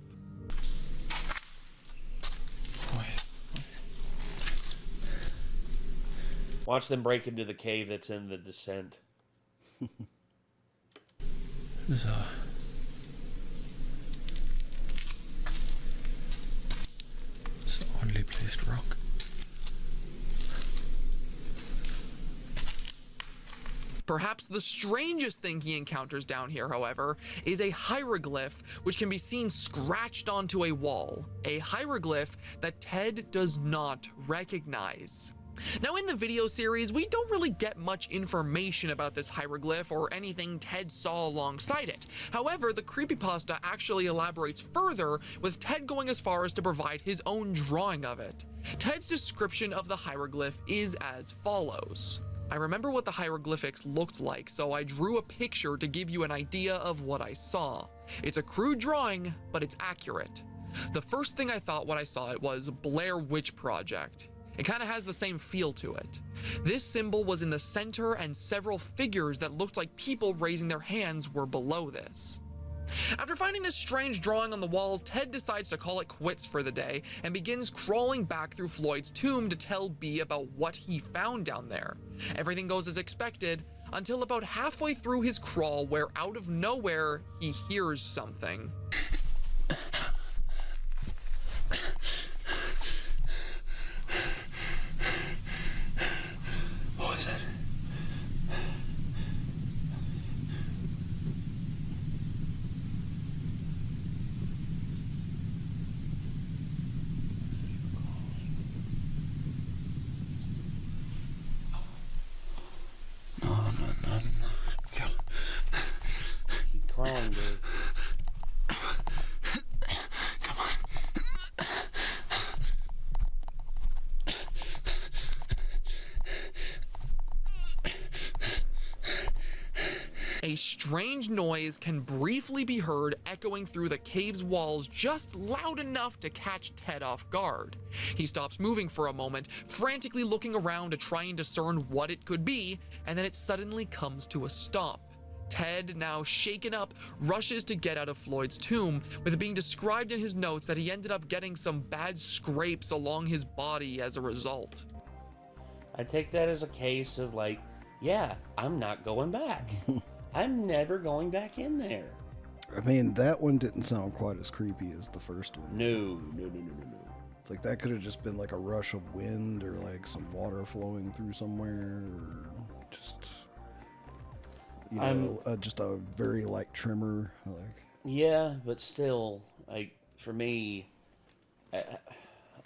Watch them break into the cave that's in the descent.
It's an oddly placed rock.
Perhaps the strangest thing he encounters down here, however, is a hieroglyph which can be seen scratched onto a wall. A hieroglyph that Ted does not recognize. Now, in the video series, we don't really get much information about this hieroglyph or anything Ted saw alongside it. However, the creepypasta actually elaborates further, with Ted going as far as to provide his own drawing of it. Ted's description of the hieroglyph is as follows. I remember what the hieroglyphics looked like, so I drew a picture to give you an idea of what I saw. It's a crude drawing, but it's accurate. The first thing I thought when I saw it was Blair Witch Project. It kind of has the same feel to it. This symbol was in the center and several figures that looked like people raising their hands were below this. After finding this strange drawing on the walls, Ted decides to call it quits for the day and begins crawling back through Floyd's tomb to tell B about what he found down there. Everything goes as expected until about halfway through his crawl, where out of nowhere he hears something.
What was it? No.
Keep crawling, dude.
Come on.
A strange noise can briefly be heard echoing through the cave's walls, just loud enough to catch Ted off guard. He stops moving for a moment, frantically looking around to try and discern what it could be, and then it suddenly comes to a stop. Ted, now shaken up, rushes to get out of Floyd's tomb, with it being described in his notes that he ended up getting some bad scrapes along his body as a result.
I take that as a case of like, yeah, I'm not going back. I'm never going back in there.
I mean, that one didn't sound quite as creepy as the first one.
No.
It's like that could have just been like a rush of wind or like some water flowing through somewhere, or just, you know, just a very light tremor. Like,
Yeah, but still, like, for me,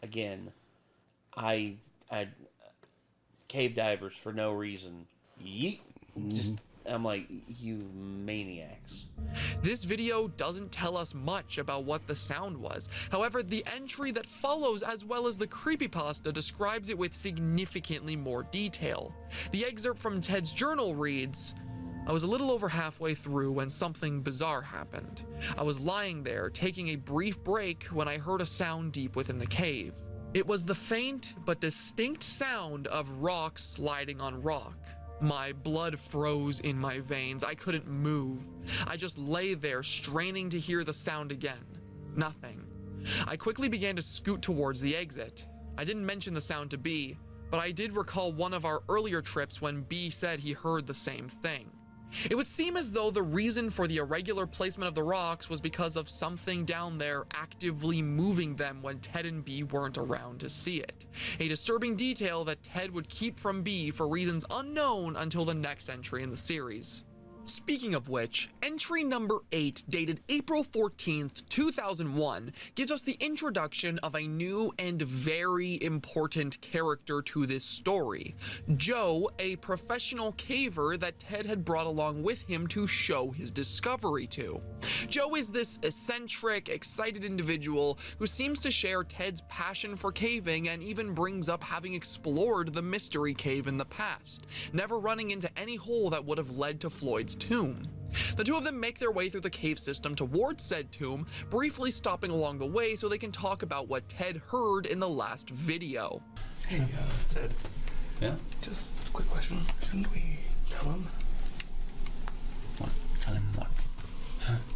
again, I cave divers for no reason. Yeet. Just, I'm like, you maniacs.
This video doesn't tell us much about what the sound was. However, the entry that follows, as well as the creepypasta, describes it with significantly more detail. The excerpt from Ted's journal reads, "I was a little over halfway through when something bizarre happened. I was lying there, taking a brief break, when I heard a sound deep within the cave. It was the faint but distinct sound of rock sliding on rock. My blood froze in my veins. I couldn't move. I just lay there, straining to hear the sound again. Nothing. I quickly began to scoot towards the exit. I didn't mention the sound to B, but I did recall one of our earlier trips when B said he heard the same thing. It would seem as though the reason for the irregular placement of the rocks was because of something down there actively moving them when Ted and B weren't around to see it. A disturbing detail that Ted would keep from B for reasons unknown until the next entry in the series." Speaking of which, entry number 8, dated April 14th, 2001, gives us the introduction of a new and very important character to this story. Joe, a professional caver that Ted had brought along with him to show his discovery to. Joe is this eccentric, excited individual who seems to share Ted's passion for caving and even brings up having explored the mystery cave in the past, never running into any hole that would have led to Floyd's tomb. The two of them make their way through the cave system towards said tomb, briefly stopping along the way so they can talk about what Ted heard in the last video.
Hey, Ted.
Yeah?
Just a quick question. Shouldn't we tell him?
What? Tell him what?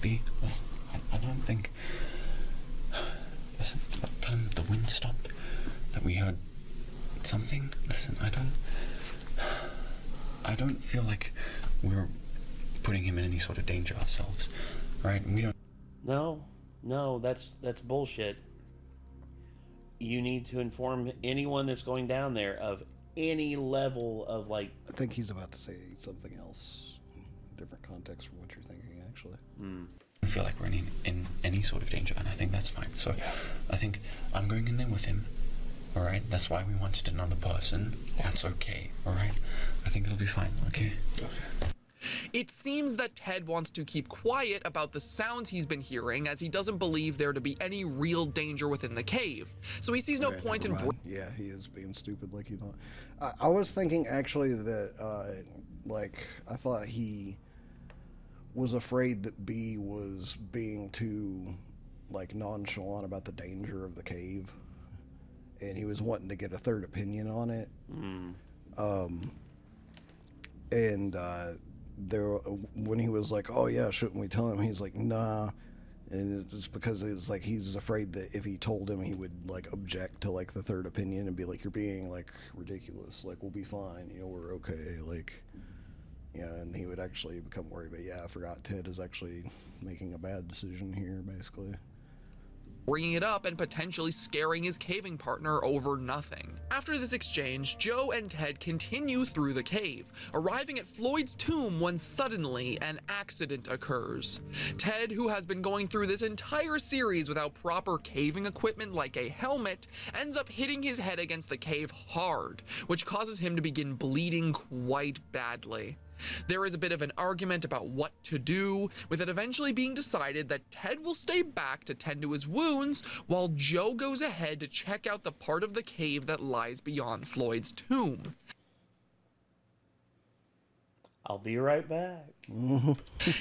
B, listen, I don't think... Listen, tell him the wind stopped, that we heard something. Listen, I don't feel like we're putting him in any sort of danger ourselves, right? We don't...
No, that's bullshit. You need to inform anyone that's going down there of any level of, like...
I think he's about to say something else. Different context from what you're thinking, actually.
I feel like we're in any sort of danger, and I think that's fine. So I think I'm going in there with him, all right? That's why we wanted another person. That's okay, all right? I think it'll be fine, okay?
It seems that Ted wants to keep quiet about the sounds he's been hearing, as he doesn't believe there to be any real danger within the cave. So he sees no point in...
Yeah, he is being stupid like he thought. I was thinking, actually, that, I thought he was afraid that B was being too, nonchalant about the danger of the cave. And he was wanting to get a third opinion on it. When he was like, "Oh yeah, shouldn't we tell him?" He's like, "Nah," and it's because it's like he's afraid that if he told him, he would object to the third opinion and be like, "You're being ridiculous. We'll be fine. We're okay." And he would actually become worried. But yeah, I forgot Ted is actually making a bad decision here, basically.
Bringing it up and potentially scaring his caving partner over nothing. After this exchange, Joe and Ted continue through the cave, arriving at Floyd's tomb when suddenly an accident occurs. Ted, who has been going through this entire series without proper caving equipment like a helmet, ends up hitting his head against the cave hard, which causes him to begin bleeding quite badly. There is a bit of an argument about what to do, with it eventually being decided that Ted will stay back to tend to his wounds, while Joe goes ahead to check out the part of the cave that lies beyond Floyd's tomb.
I'll be right back.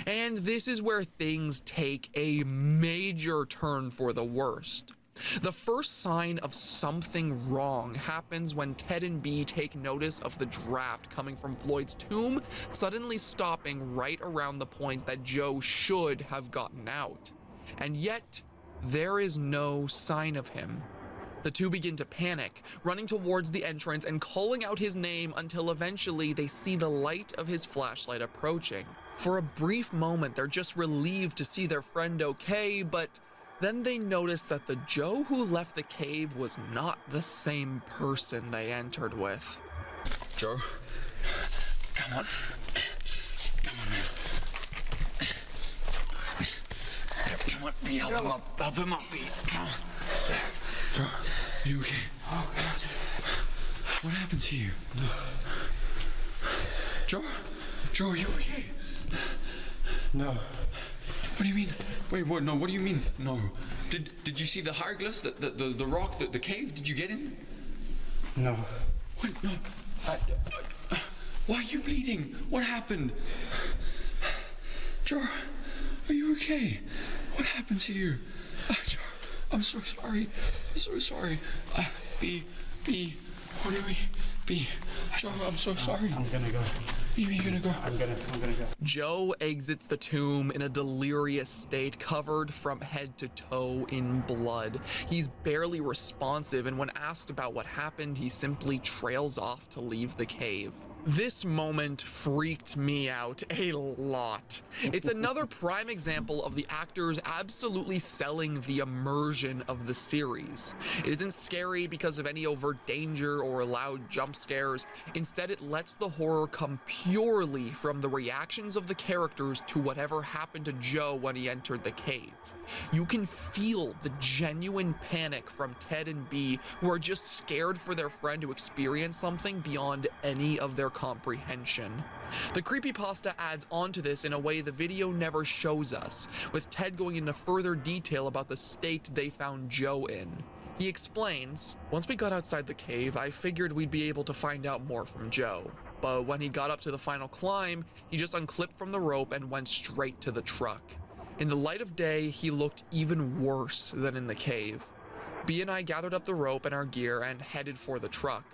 And this is where things take a major turn for the worst. The first sign of something wrong happens when Ted and B take notice of the draft coming from Floyd's tomb, suddenly stopping right around the point that Joe should have gotten out. And yet, there is no sign of him. The two begin to panic, running towards the entrance and calling out his name until eventually they see the light of his flashlight approaching. For a brief moment, they're just relieved to see their friend okay, but then they notice that the Joe who left the cave was not the same person they entered with.
Joe, come on. Come on, man. Come on, B, help him up. Help him up, B. Joe, you okay?
Oh, goodness.
What happened to you? Joe, are you okay?
No.
What do you mean? Wait, what? No, what do you mean? No. Did you see the hieroglyphs, the rock, the cave? Did you get in?
No.
What? No. Why are you bleeding? What happened? Jar, are you okay? What happened to you? Jar, I'm so sorry. I'm so sorry. B, what do we? B, Jar, I'm so sorry.
I'm gonna go.
You're gonna go.
I'm gonna go.
Joe exits the tomb in a delirious state, covered from head to toe in blood. He's barely responsive, and when asked about what happened, he simply trails off to leave the cave. This moment freaked me out a lot. It's another prime example of the actors absolutely selling the immersion of the series. It isn't scary because of any overt danger or loud jump scares. Instead, it lets the horror come purely from the reactions of the characters to whatever happened to Joe when he entered the cave. You can feel the genuine panic from Ted and B, who are just scared for their friend to experience something beyond any of their comprehension. The creepypasta adds on to this in a way the video never shows us, with Ted going into further detail about the state they found Joe in. He explains, "Once we got outside the cave, I figured we'd be able to find out more from Joe. But when he got up to the final climb, he just unclipped from the rope and went straight to the truck. In the light of day, he looked even worse than in the cave. B and I gathered up the rope and our gear and headed for the truck.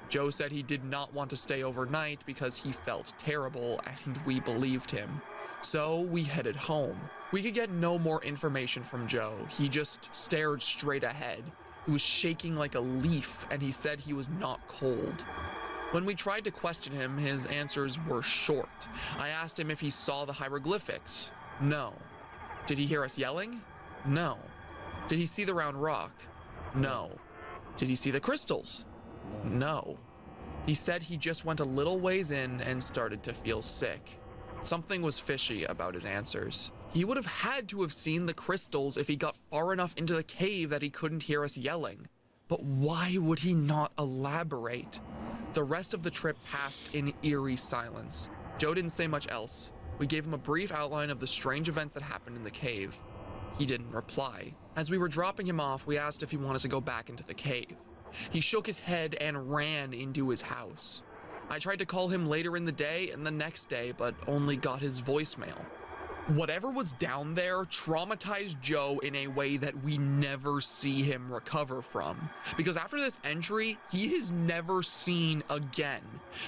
Joe said he did not want to stay overnight because he felt terrible, and we believed him. So we headed home. We could get no more information from Joe. He just stared straight ahead. He was shaking like a leaf, and he said he was not cold. When we tried to question him, his answers were short. I asked him if he saw the hieroglyphics. No. Did he hear us yelling? No. Did he see the round rock? No. Did he see the crystals? No. He said he just went a little ways in and started to feel sick. Something was fishy about his answers. He would have had to have seen the crystals if he got far enough into the cave that he couldn't hear us yelling. But why would he not elaborate? The rest of the trip passed in eerie silence. Joe didn't say much else. We gave him a brief outline of the strange events that happened in the cave. He didn't reply. As we were dropping him off, we asked if he wanted to go back into the cave. He shook his head and ran into his house. I tried to call him later in the day and the next day, but only got his voicemail. Whatever was down there traumatized Joe in a way that we never see him recover from. Because after this entry, he is never seen again.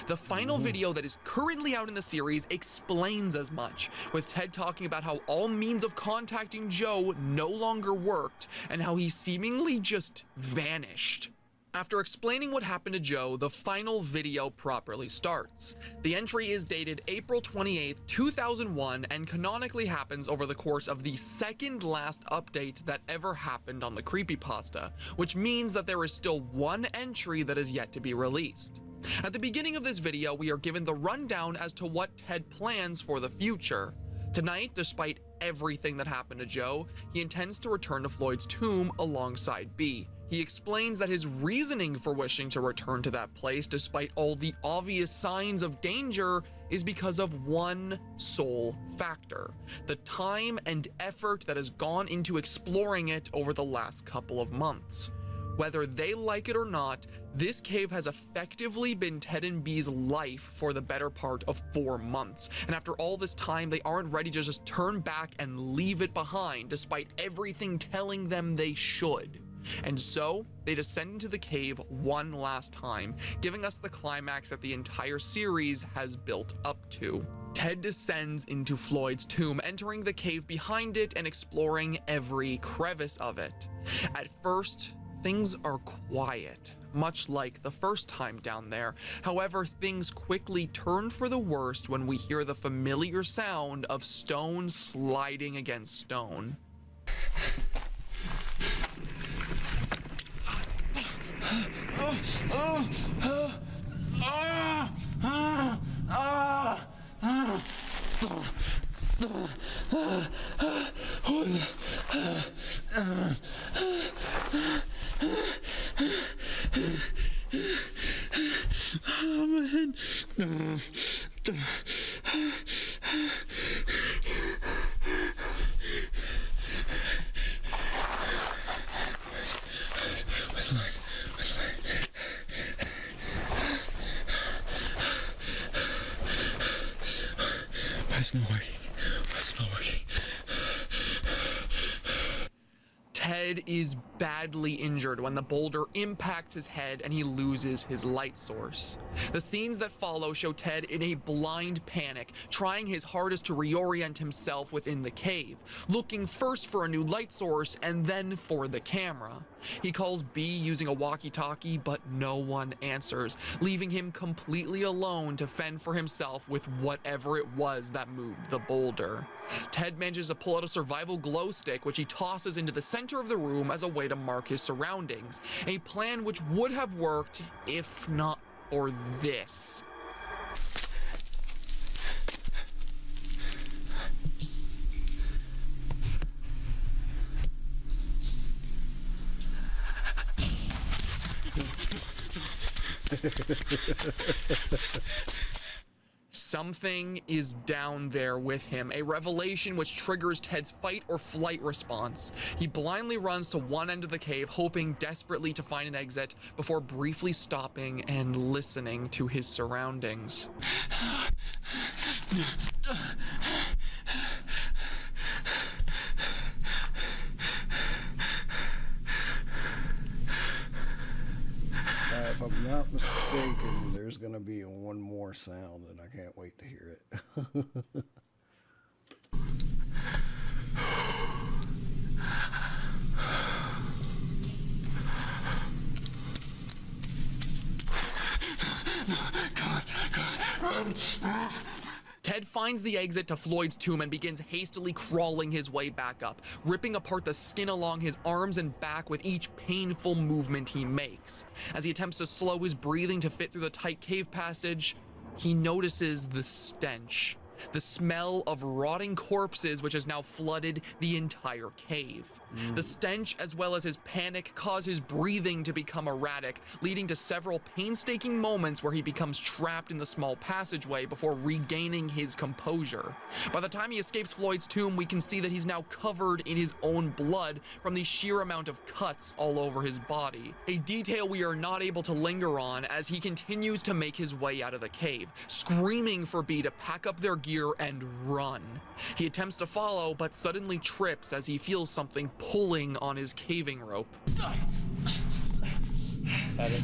The final video that is currently out in the series explains as much, with Ted talking about how all means of contacting Joe no longer worked and how he seemingly just vanished. After explaining what happened to Joe, the final video properly starts. The entry is dated April 28th, 2001, and canonically happens over the course of the second last update that ever happened on the creepypasta, which means that there is still one entry that is yet to be released. At the beginning of this video, we are given the rundown as to what Ted plans for the future. Tonight, despite everything that happened to Joe, he intends to return to Floyd's tomb alongside B. He explains that his reasoning for wishing to return to that place despite all the obvious signs of danger is because of one sole factor: the time and effort that has gone into exploring it over the last couple of months. Whether they like it or not, this cave has effectively been Ted and B's life for the better part of 4 months. And after all this time, they aren't ready to just turn back and leave it behind, despite everything telling them they should. And so, they descend into the cave one last time, giving us the climax that the entire series has built up to. Ted descends into Floyd's tomb, entering the cave behind it and exploring every crevice of it. At first, things are quiet, much like the first time down there. However, things quickly turn for the worst when we hear the familiar sound of stone sliding against stone.
My head. it's not working? Why is it not working?
Ted is badly injured when the boulder impacts his head and he loses his light source. The scenes that follow show Ted in a blind panic, trying his hardest to reorient himself within the cave, looking first for a new light source and then for the camera. He calls B using a walkie-talkie, but no one answers, leaving him completely alone to fend for himself with whatever it was that moved the boulder. Ted manages to pull out a survival glow stick, which he tosses into the center of the room as a way to mark his surroundings, a plan which would have worked if not for this. Something is down there with him, a revelation which triggers Ted's fight or flight response. He blindly runs to one end of the cave, hoping desperately to find an exit before briefly stopping and listening to his surroundings.
If I'm not mistaken, there's going to be one more sound, and I can't wait to hear it.
Run!
Ted finds the exit to Floyd's tomb and begins hastily crawling his way back up, ripping apart the skin along his arms and back with each painful movement he makes. As he attempts to slow his breathing to fit through the tight cave passage, he notices the stench. The smell of rotting corpses which has now flooded the entire cave. The stench, as well as his panic, cause his breathing to become erratic, leading to several painstaking moments where he becomes trapped in the small passageway before regaining his composure. By the time he escapes Floyd's tomb, we can see that he's now covered in his own blood from the sheer amount of cuts all over his body. A detail we are not able to linger on as he continues to make his way out of the cave, screaming for B to pack up their gear and run. He attempts to follow, but suddenly trips as he feels something pulling on his caving rope.
Got it.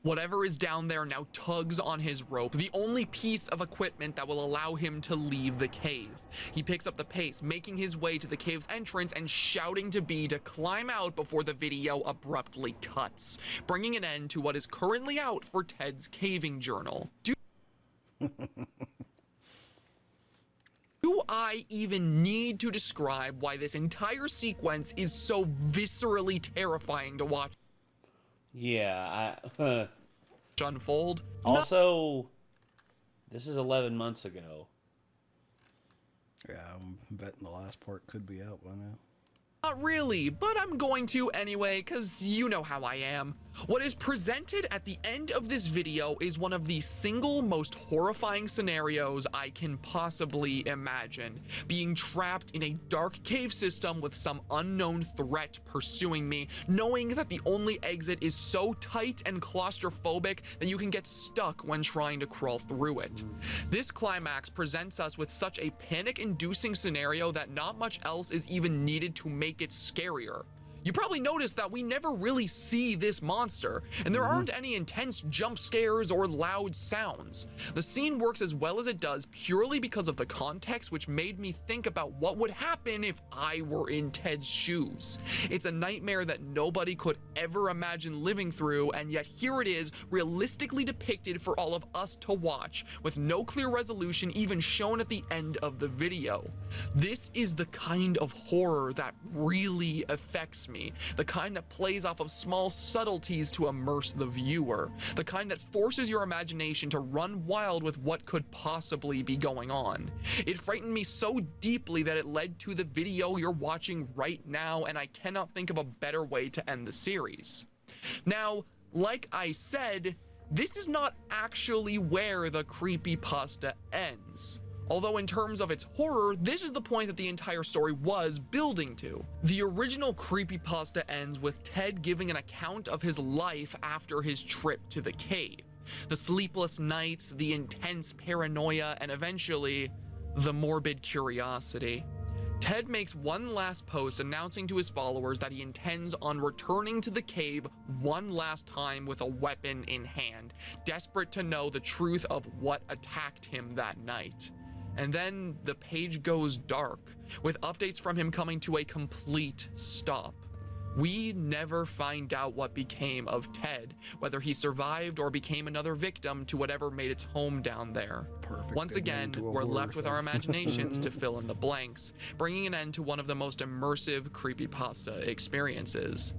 Whatever is down there now tugs on his rope, the only piece of equipment that will allow him to leave the cave. He picks up the pace, making his way to the cave's entrance and shouting to B to climb out before the video abruptly cuts, bringing an end to what is currently out for Ted's caving journal. Do I even need to describe why this entire sequence is so viscerally terrifying to watch
Yeah,
unfold?
also, this is 11 months ago.
Yeah, I'm betting the last part could be out by now.
Not really, but I'm going to anyway, cause you know how I am. What is presented at the end of this video is one of the single most horrifying scenarios I can possibly imagine. Being trapped in a dark cave system with some unknown threat pursuing me, knowing that the only exit is so tight and claustrophobic that you can get stuck when trying to crawl through it. This climax presents us with such a panic-inducing scenario that not much else is even needed to make it scarier. You probably noticed that we never really see this monster, and there aren't any intense jump scares or loud sounds. The scene works as well as it does purely because of the context, which made me think about what would happen if I were in Ted's shoes. It's a nightmare that nobody could ever imagine living through, and yet here it is, realistically depicted for all of us to watch, with no clear resolution even shown at the end of the video. This is the kind of horror that really affects me, the kind that plays off of small subtleties to immerse the viewer, the kind that forces your imagination to run wild with what could possibly be going on. It frightened me so deeply that it led to the video you're watching right now, and I cannot think of a better way to end the series. Now, like I said, this is not actually where the creepypasta ends. Although in terms of its horror, this is the point that the entire story was building to. The original creepypasta ends with Ted giving an account of his life after his trip to the cave. The sleepless nights, the intense paranoia, and eventually, the morbid curiosity. Ted makes one last post announcing to his followers that he intends on returning to the cave one last time with a weapon in hand, desperate to know the truth of what attacked him that night. And then the page goes dark, with updates from him coming to a complete stop. We never find out what became of Ted, whether he survived or became another victim to whatever made its home down there.
Perfect.
Once again, we're left with our imaginations to fill in the blanks, bringing an end to one of the most immersive creepypasta experiences.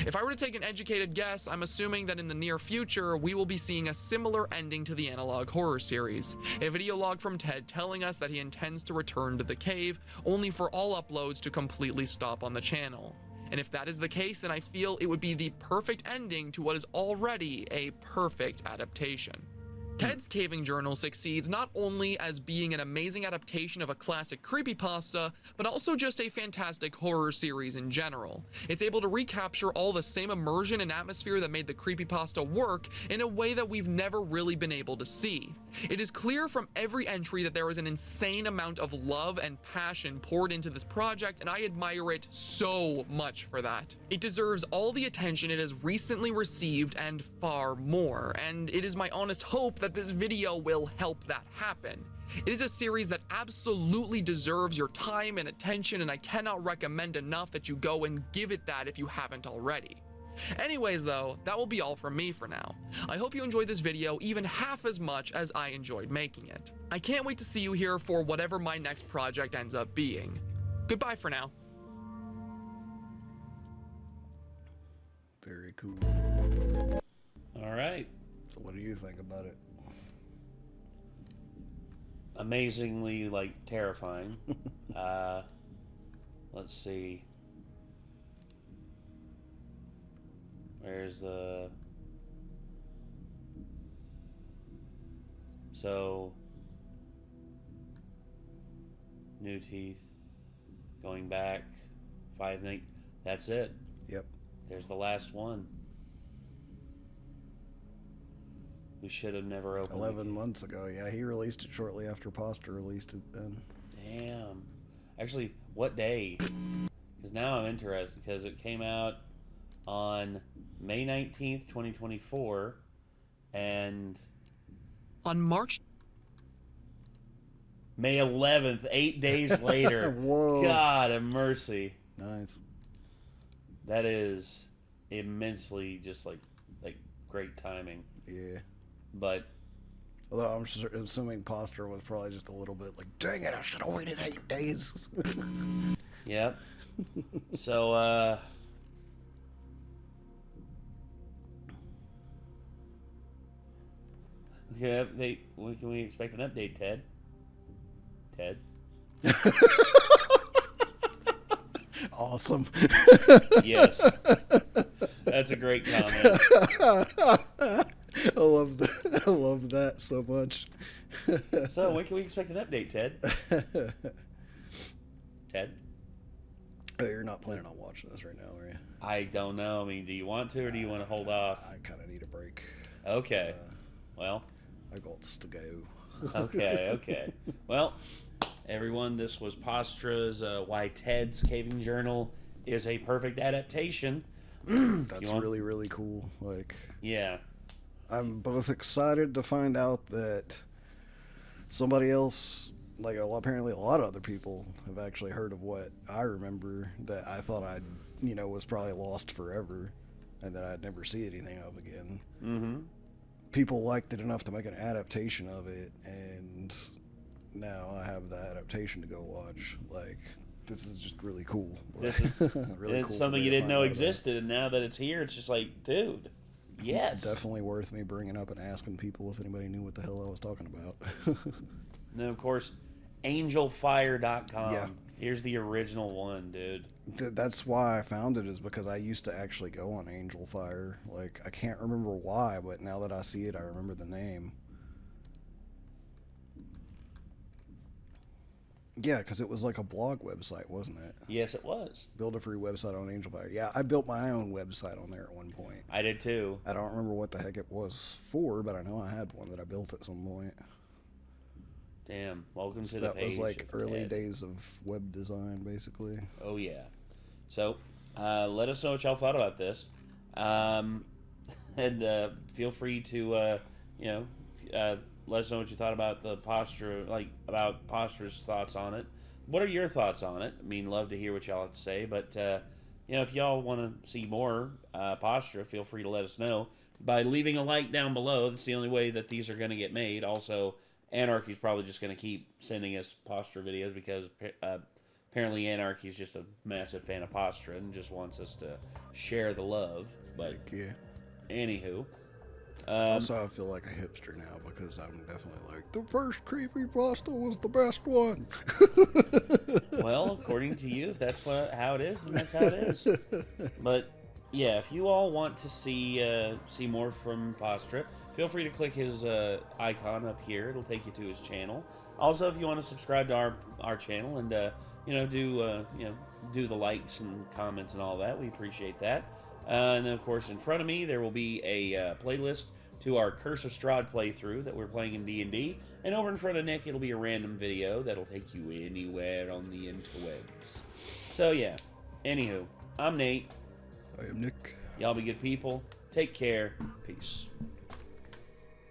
If I were to take an educated guess, I'm assuming that in the near future, we will be seeing a similar ending to the analog horror series. A video log from Ted telling us that he intends to return to the cave, only for all uploads to completely stop on the channel. And if that is the case, then I feel it would be the perfect ending to what is already a perfect adaptation. Ted's Caving Journal succeeds not only as being an amazing adaptation of a classic creepypasta, but also just a fantastic horror series in general. It's able to recapture all the same immersion and atmosphere that made the creepypasta work in a way that we've never really been able to see. It is clear from every entry that there is an insane amount of love and passion poured into this project, and I admire it so much for that. It deserves all the attention it has recently received and far more, and it is my honest hope that this video will help that happen. It is a series that absolutely deserves your time and attention, and I cannot recommend enough that you go and give it that if you haven't already. Anyways though, that will be all from me for now. I hope you enjoyed this video even half as much as I enjoyed making it. I can't wait to see you here for whatever my next project ends up being. Goodbye for now.
Very cool.
All right.
So what do you think about it?
Amazingly, like, terrifying. Let's see. Where's the... So... New teeth. Going back. 5 night. That's it.
Yep.
There's the last one. We should have never opened
11 months ago. Yeah, he released it shortly after Pasta released it then.
Damn. Actually, what day? Because now I'm interested, because it came out on May 19th, 2024, and...
On March...
May 11th, 8 days later.
Whoa.
God have mercy.
Nice.
That is immensely just, like great timing.
Yeah.
But...
Although I'm assuming Pasta was probably just a little bit like, dang it, I should have waited 8 days.
Yep. So, yeah, when can we expect an update, Ted? Ted?
Awesome.
Yes. That's a great comment.
I love that. I love that so much.
So, when can we expect an update, Ted? Ted?
Oh, you're not planning on watching this right now, are you?
I don't know. I mean, do you want to, or do you want to hold off?
I kind of need a break.
Okay. Well.
I got to go.
Okay. Well, everyone, this was Pastra's Why Ted's Caving Journal is a perfect adaptation.
That's really, really cool. Like,
yeah.
I'm both excited to find out that somebody else, like apparently a lot of other people, have actually heard of what I remember that I thought I'd, was probably lost forever and that I'd never see anything of again.
Mm-hmm.
People liked it enough to make an adaptation of it, and now I have the adaptation to go watch. Like, this is just really cool.
This is
really
it's
cool
something you didn't know existed, and now that it's here, it's just like, dude, yes.
Definitely worth me bringing up and asking people if anybody knew what the hell I was talking about.
And then, of course, angelfire.com.
Yeah.
Here's the original one, dude.
That's why I found it, is because I used to actually go on Angel Fire. Like, I can't remember why, but now that I see it, I remember the name. Yeah, because it was like a blog website, wasn't it?
Yes, it was.
Build a free website on Angel Fire. Yeah, I built my own website on there at one point.
I did too.
I don't remember what the heck it was for, but I know I had one that I built at some point.
Damn. Welcome
So
to the
that
page.
was like
of
early
Ted.
days of web design, basically.
Oh, yeah. So, let us know what y'all thought about this. And feel free to, let us know what you thought about the posture, about Posture's thoughts on it. What are your thoughts on it? I mean, love to hear what y'all have to say. But, if y'all want to see more Posture, feel free to let us know by leaving a like down below. That's the only way that these are going to get made. Also, Anarchy's probably just going to keep sending us Posture videos because apparently Anarchy's just a massive fan of Posture and just wants us to share the love. But,
Heck yeah.
anywho.
Also, I feel like a hipster now because I'm definitely like, the first creepypasta was the best one.
Well, according to you, if that's how it is, then that's how it is. But yeah, if you all want to see more from Postra, feel free to click his icon up here. It'll take you to his channel. Also, if you want to subscribe to our channel and do the likes and comments and all that, we appreciate that. And then, of course, in front of me there will be a playlist to our Curse of Strahd playthrough that we're playing in D&D. And over in front of Nick, it'll be a random video that'll take you anywhere on the interwebs. So, yeah. Anywho, I'm Nate.
I am Nick.
Y'all be good people. Take care. Peace.